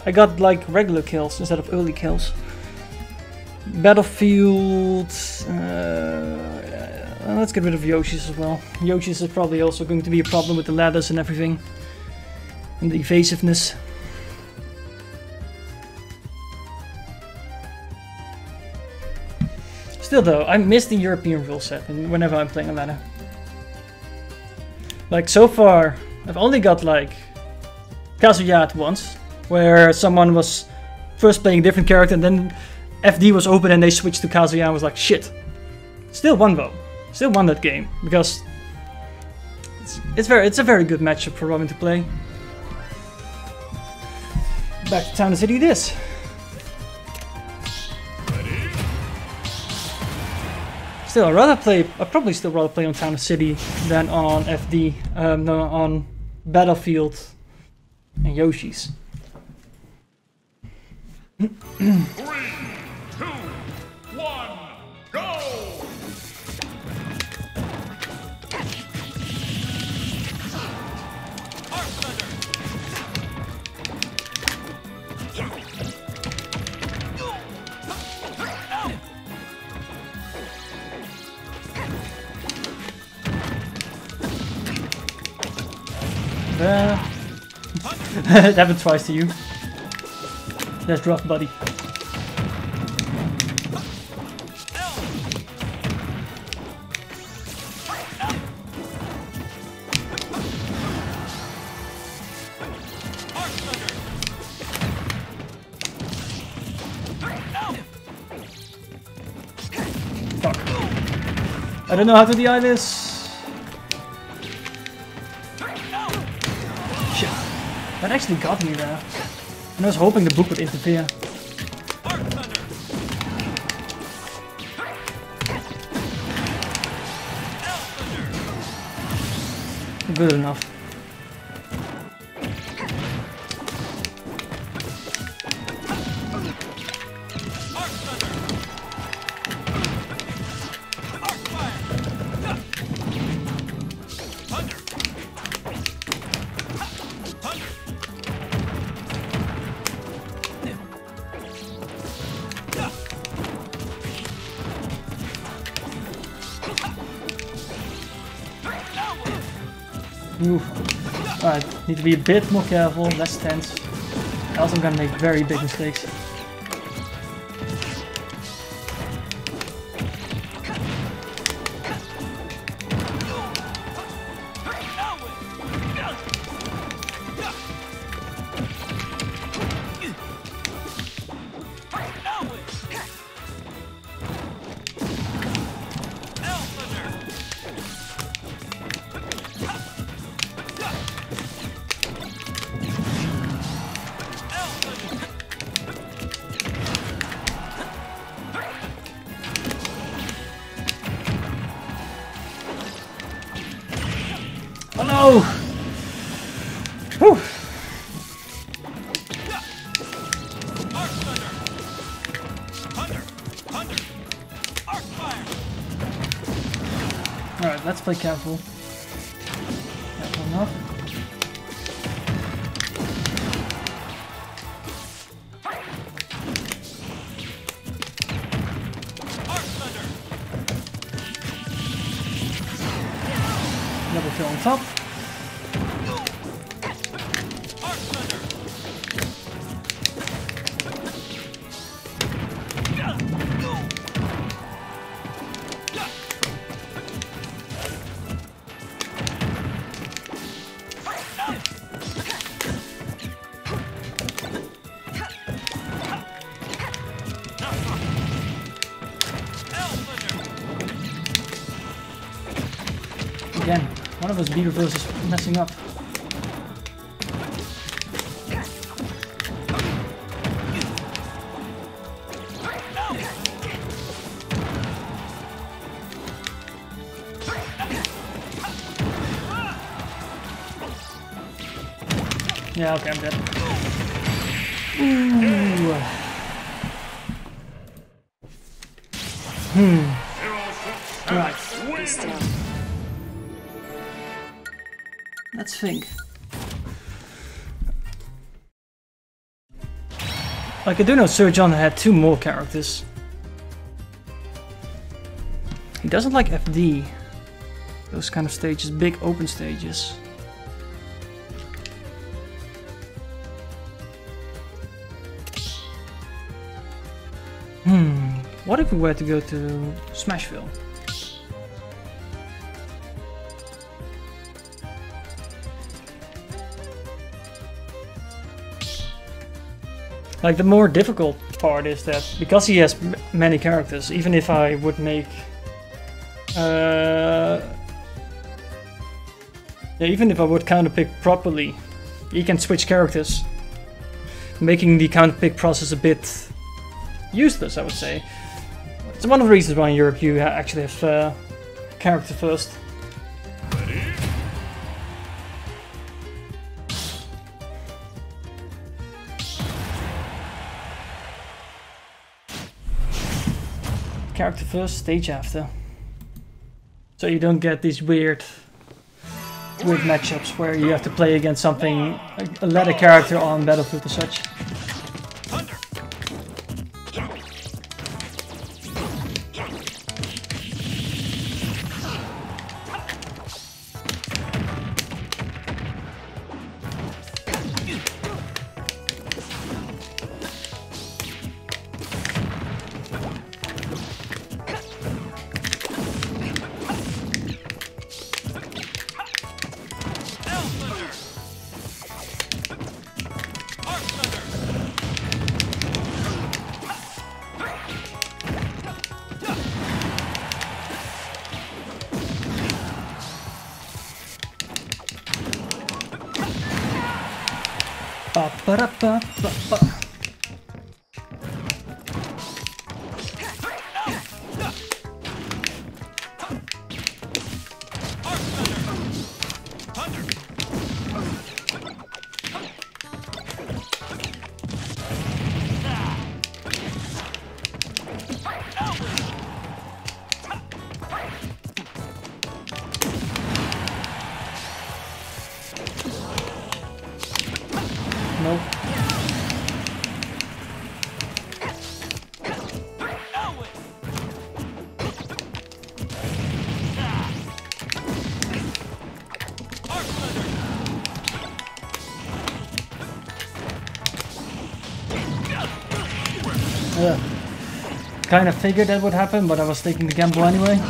I got like regular kills instead of early kills. Battlefield. Let's get rid of Yoshi's as well. Yoshi's is probably also going to be a problem with the ladders and everything. And the evasiveness. Still though, I miss the European rule set whenever I'm playing a ladder. Like so far, I've only got like Kazuya at once, where someone was first playing a different character and then FD was open and they switched to Kazuya and was like, shit. Still won though. Still won that game because it's a very good matchup for Robin to play. Back to Town City this. Still, I'd probably still rather play on Town City than on FD, no, on Battlefield and Yoshi's. 3, 2, 1, go! It happened twice to you. That's rough, buddy. Fuck. I don't know how to DI this. That actually got me there. And I was hoping the book would interfere. Good enough. Oof. Alright, need to be a bit more careful, less tense. Else I'm gonna make very big mistakes. Oh no! Whew. Alright, let's play careful. Careful enough. Double kill on top. Again, one of those B reversals is messing up. Yeah, okay, I'm dead. Ooh. Right. Let's think. Like, I do know Sir John had 2 more characters. He doesn't like FD. Those kind of stages, big open stages. What if we were to go to Smashville? Like, the more difficult part is that because he has many characters, even if I would make even if I would counterpick properly, he can switch characters, making the counterpick process a bit useless, I would say. It's one of the reasons why in Europe you actually have character first. Character first, stage after. So you don't get these weird matchups where you have to play against something, a ladder character on Battlefield or such. Ba-ba-da-ba-ba-ba. Nope. Kind of figured that would happen, but I was taking the gamble anyway.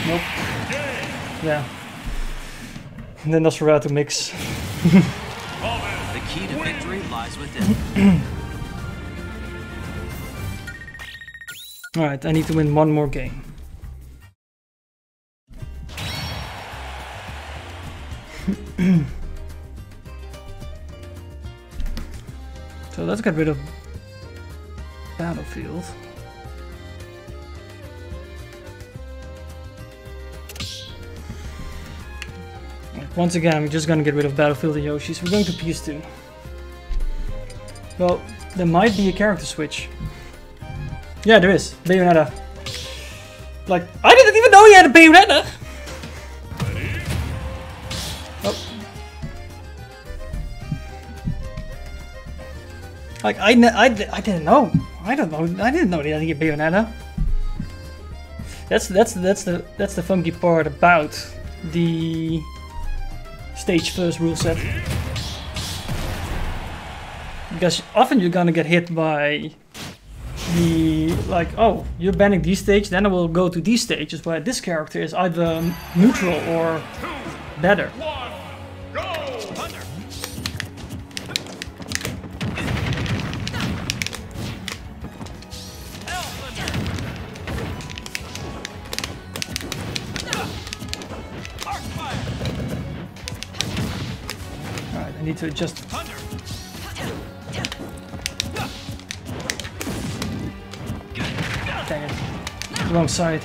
Nope. Yeah. And then Nosferatu mix. The key to victory lies within. Alright, I need to win one more game. So let's get rid of Battlefield. Once again, we're just gonna get rid of Battlefield and Yoshi's. We're going to PS2. Well, there might be a character switch. Yeah, there is. Bayonetta. Like, I didn't even know he had a Bayonetta! Oh. Like, I didn't know. I didn't know he had a Bayonetta. That's the funky part about the stage first rule set, because often you're gonna get hit by be like, oh, you're banning these stages, then I will go to these stages where this character is either neutral or better. Alright, I need to adjust. Dang it. Wrong side.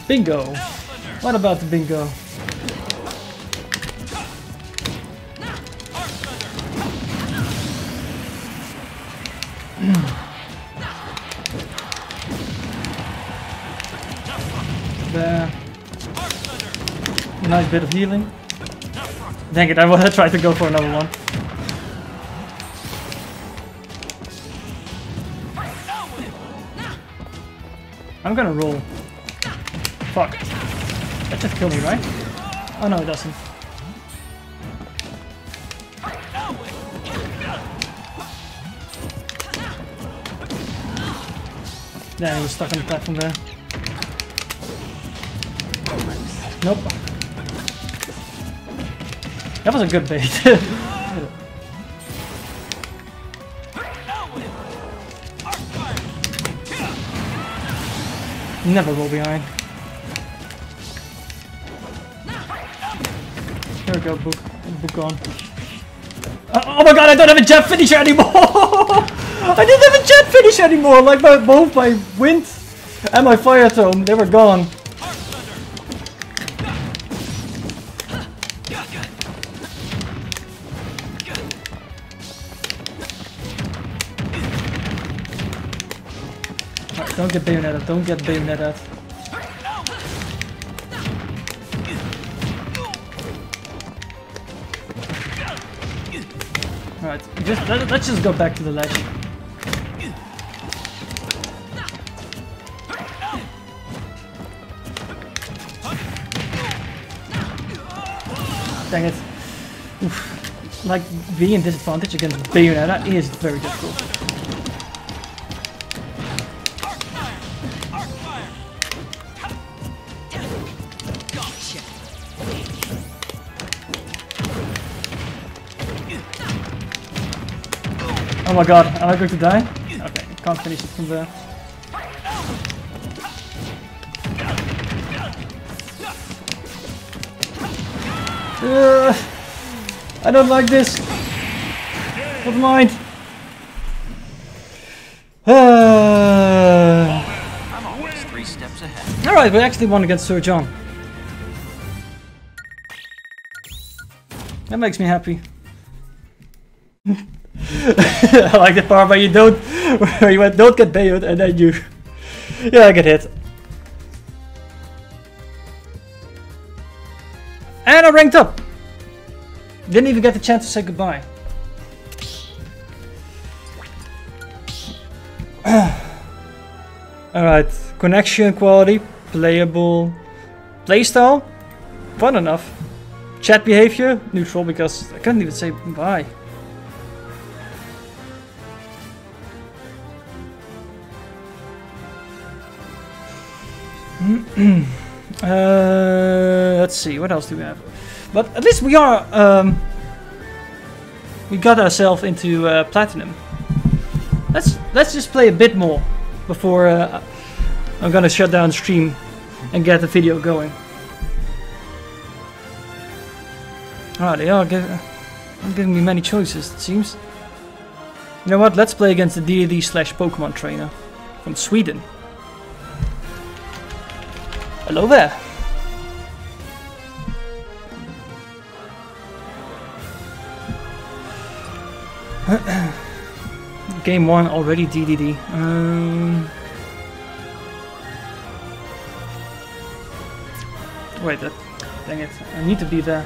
Bingo! What about the bingo? There. Nice bit of healing. Dang it, I tried to go for another one. I'm gonna roll. Fuck. That just killed me, right? Oh no, it doesn't. Yeah, he was stuck on the platform there. Nope. That was a good bait. Never roll behind. Here we go, book on. Oh my god, I don't have a jet finisher anymore! I didn't have a jet finisher anymore! Like both my wind and my fire tome, they were gone. Right, don't get bayoneted, don't get bayoneted. Alright, let's just go back to the ledge. Dang it. Oof. Like, being disadvantaged against Bayonetta is very difficult. Oh my god, am I going to die? Okay, can't finish it from there. I don't like this. Never mind. I'm always 3 steps ahead. Alright, we actually won against Sir John. That makes me happy. I like the part where you don't, where you went, don't get bailed, and then you, yeah, I get hit. And I ranked up. Didn't even get the chance to say goodbye. Alright, connection quality, playable, playstyle, fun enough. Chat behavior, neutral, because I couldn't even say bye. Let's see, what else do we have? But at least we are, we got ourselves into platinum. Let's just play a bit more before I'm gonna shut down the stream and get the video going. Alright, they are giving me many choices, it seems. You know what, let's play against the D&D/Pokemon trainer from Sweden. Hello there. Game 1 already DDD. Wait, dang it. I need to be there.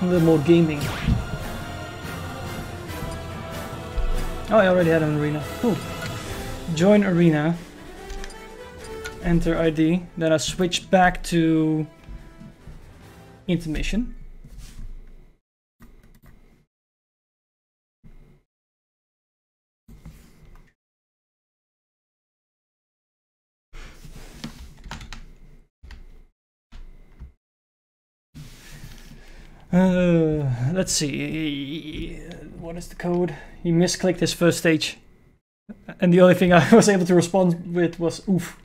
A little more gaming. Oh, I already had an arena. Cool. Join arena. Enter ID. Then I switch back to intermission. Let's see. What is the code? He misclicked his first stage. And the only thing I was able to respond with was oof.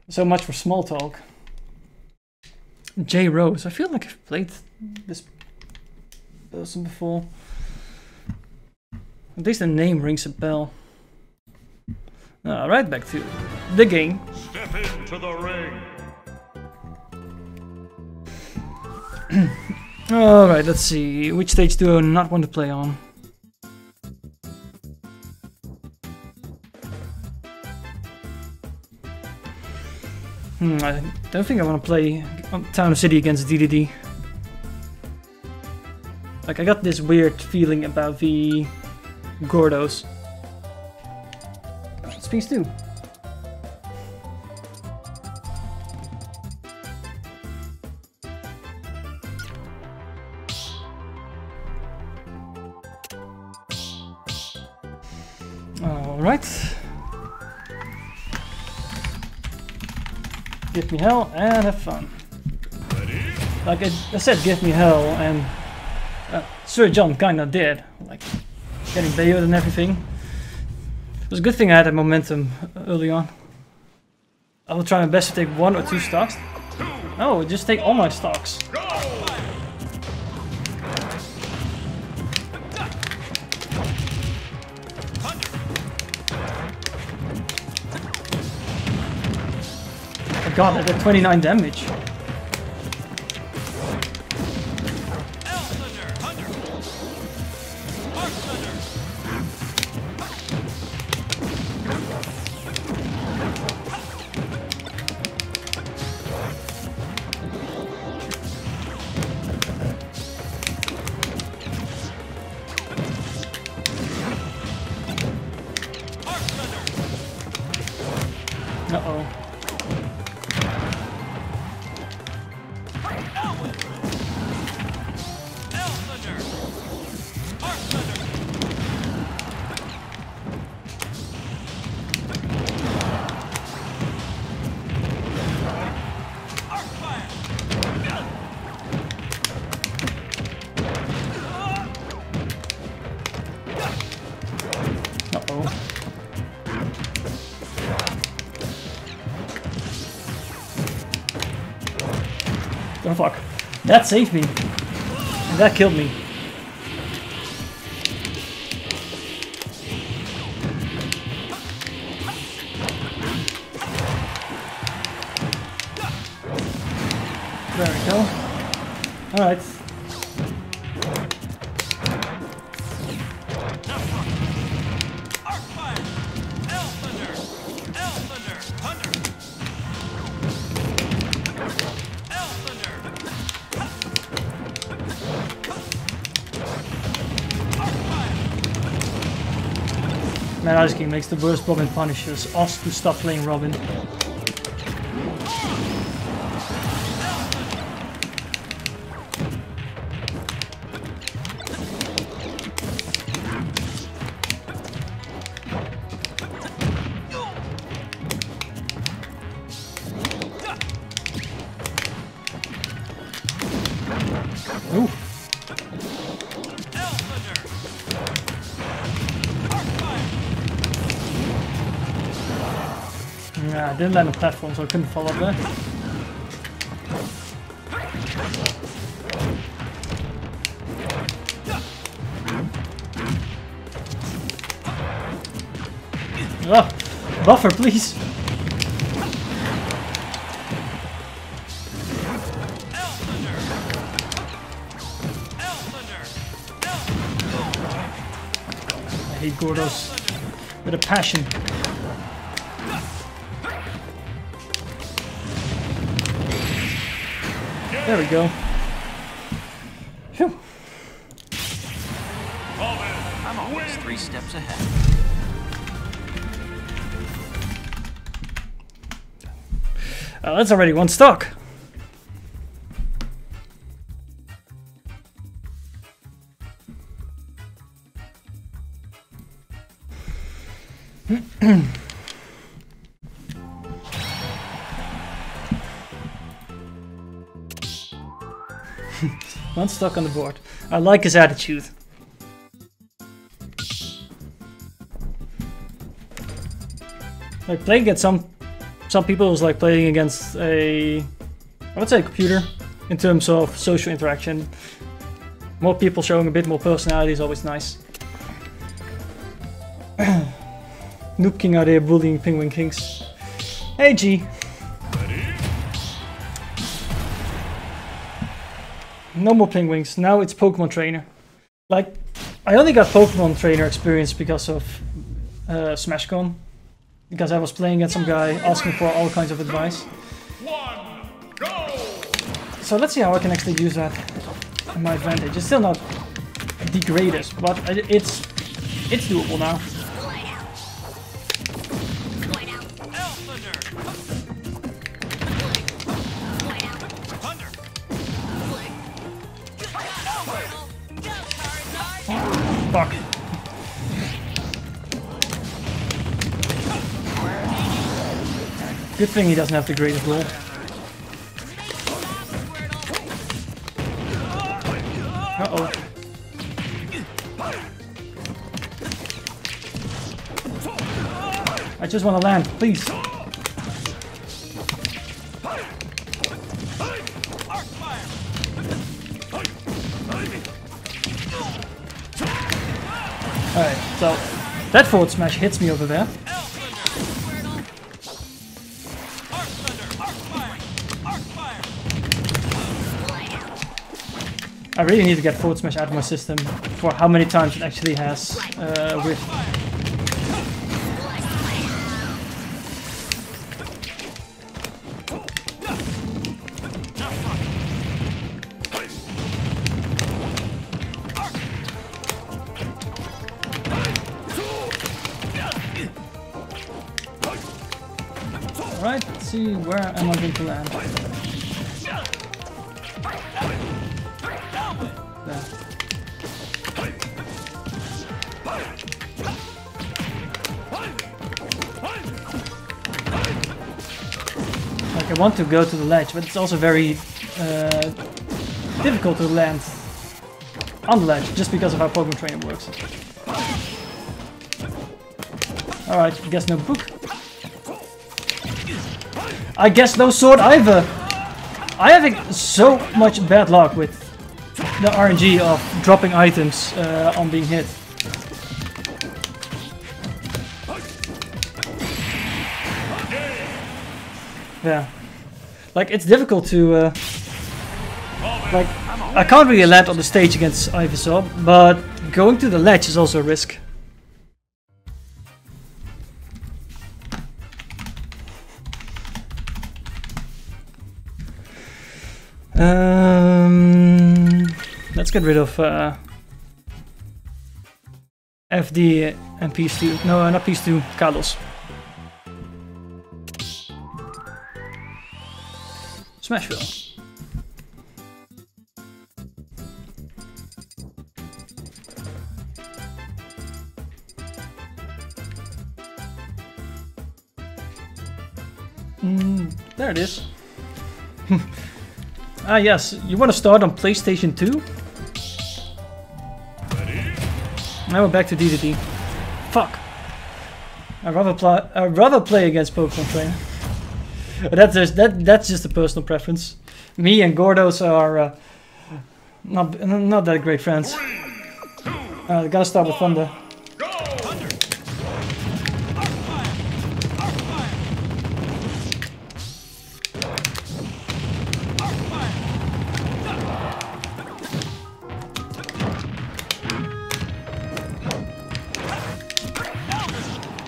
So much for small talk. J Rose. I feel like I've played this person before. At least the name rings a bell. Alright, back to the game. Step into the ring. Alright, let's see. Which stage do I not want to play on? I don't think I want to play Town of City against DDD. Like, I got this weird feeling about the Gordos. Speaks too. Alright. Give me hell and have fun. Like I said, give me hell, and Sir John kinda did. Like, getting bailed and everything. It was a good thing I had that momentum early on. I will try my best to take 1 or 2 stocks. No, just take all my stocks. God, I did 29 damage. Uh-oh. Oh fuck. That saved me. And that killed me. There we go. Alright. Man, Ice King makes the worst Robin punishers. Ask to stop playing Robin. Ooh. Yeah, I didn't land on the platform, so I couldn't fall up there. Ah, buffer, please. hate Gordos with a passion. There we go. Phew. I'm always 3 steps ahead. That's already 1 stock. One stock on the board. I like his attitude. Like playing against some people is like playing against I would say a computer in terms of social interaction. More people showing a bit more personality is always nice. Noob King out there bullying Penguin Kings. Hey G. No more penguins. Now it's Pokemon Trainer. Like, I only got Pokemon Trainer experience because of SmashCon. Because I was playing against some guy asking for all kinds of advice. So let's see how I can actually use that in my advantage. It's still not the greatest, but it's doable now. Fuck. Good thing he doesn't have the greatest roll. Uh-oh. I just want to land, please. Alright, so that forward smash hits me over there. I really need to get forward smash out of my system for how many times it actually has whiff. Alright, let's see where am I going to land. There. Like I want to go to the ledge, but it's also very difficult to land on the ledge just because of how Pokemon Trainer works. Alright, I guess no book. I guess no sword either. I have so much bad luck with the RNG of dropping items on being hit. Yeah. Like, it's difficult to... like, I can't really land on the stage against Ivysaur, but going to the ledge is also a risk. Let's get rid of FD and PS2. No, not PS2, Kalos. Smashville. There it is. Ah yes, you want to start on PlayStation 2? Now we're back to D2D. Fuck. I'd rather play against Pokemon Trainer. That's just a personal preference. Me and Gordos are not that great friends. Gotta start with Thunder.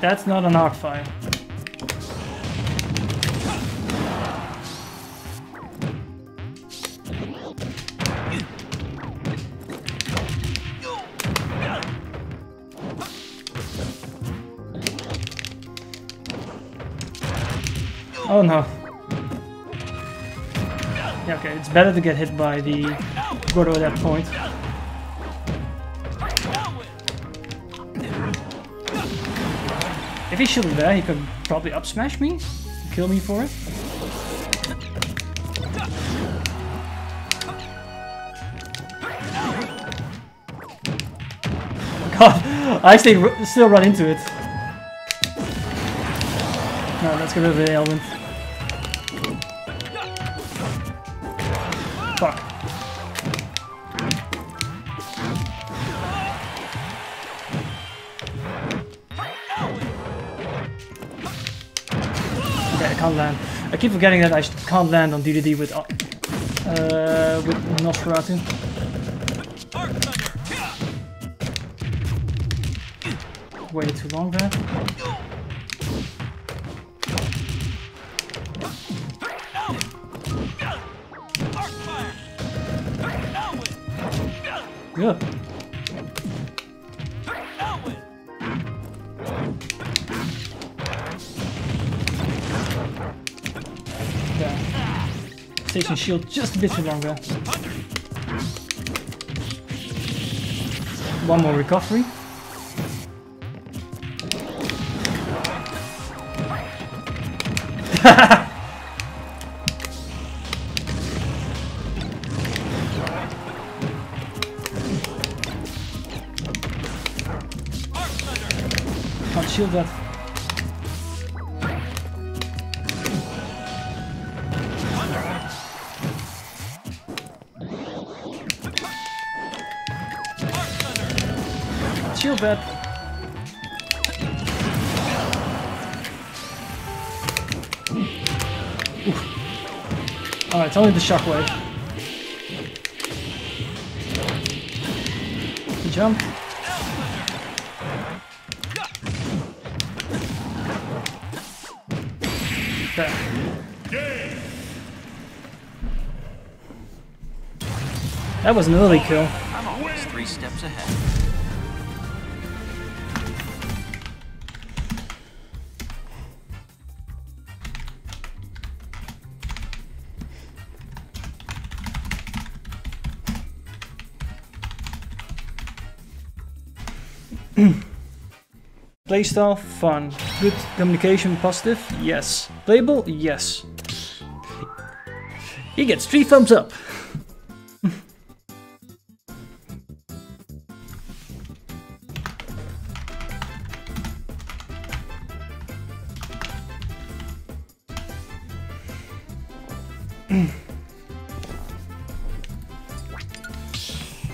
That's not an arc fire. Oh no. Yeah, okay, it's better to get hit by the Gordo at that point. If he shouldn't there, he could probably up smash me, kill me for it. God, I actually still run into it. No, let's get rid of the ailment. Fuck. Okay, I can't land. I keep forgetting that I can't land on DDD with Nosferatu. Waited too long there. Good. Yeah. Station shield just a bit too long there. One more recovery. Can't shield that. Shield that. Alright, it's only the shockwave. Jump. There. That was an early kill. I'm always 3 steps ahead. Playstyle, fun. Good communication, positive, yes. Playable, yes. He gets 3 thumbs up.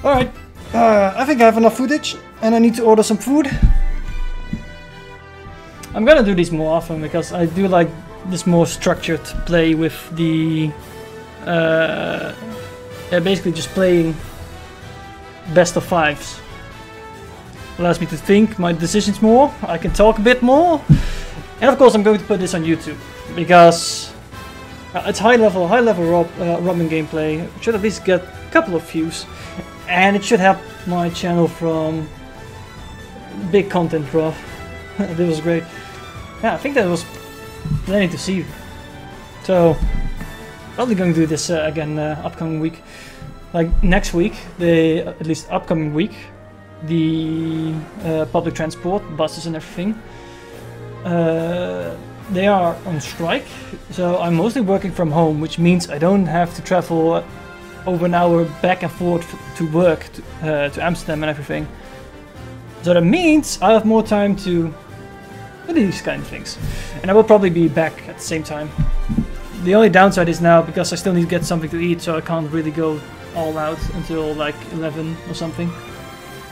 Alright, I think I have enough footage and I need to order some food. I'm gonna do these more often because I do like this more structured play with the basically just playing best of 5s. Allows me to think my decisions more, I can talk a bit more, and of course I'm going to put this on YouTube because it's high level Robin gameplay. It should at least get a couple of views, and it should help my channel from big content drop. This was great. Yeah, I think that was plenty to see. So, probably going to do this again upcoming week. Like next week, at least upcoming week, the public transport, buses and everything, they are on strike. So I'm mostly working from home, which means I don't have to travel over an hour back and forth to work to Amsterdam and everything. So that means I have more time to do these kind of things. And I will probably be back at the same time. The only downside is now, because I still need to get something to eat, so I can't really go all out until like 11 or something.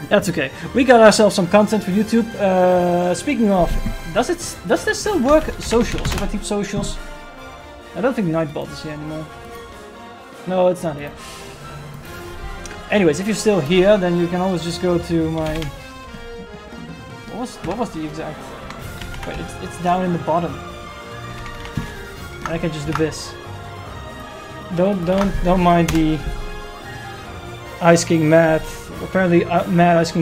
That's okay. We got ourselves some content for YouTube. Speaking of, does this still work? Socials, if I type socials. I don't think Nightbot is here anymore. No, it's not here. Anyways, if you're still here, then you can always just go to my... What was the exact... Wait, it's down in the bottom. I can just do this. Don't mind the Ice King Matt. Apparently, Matt Ice King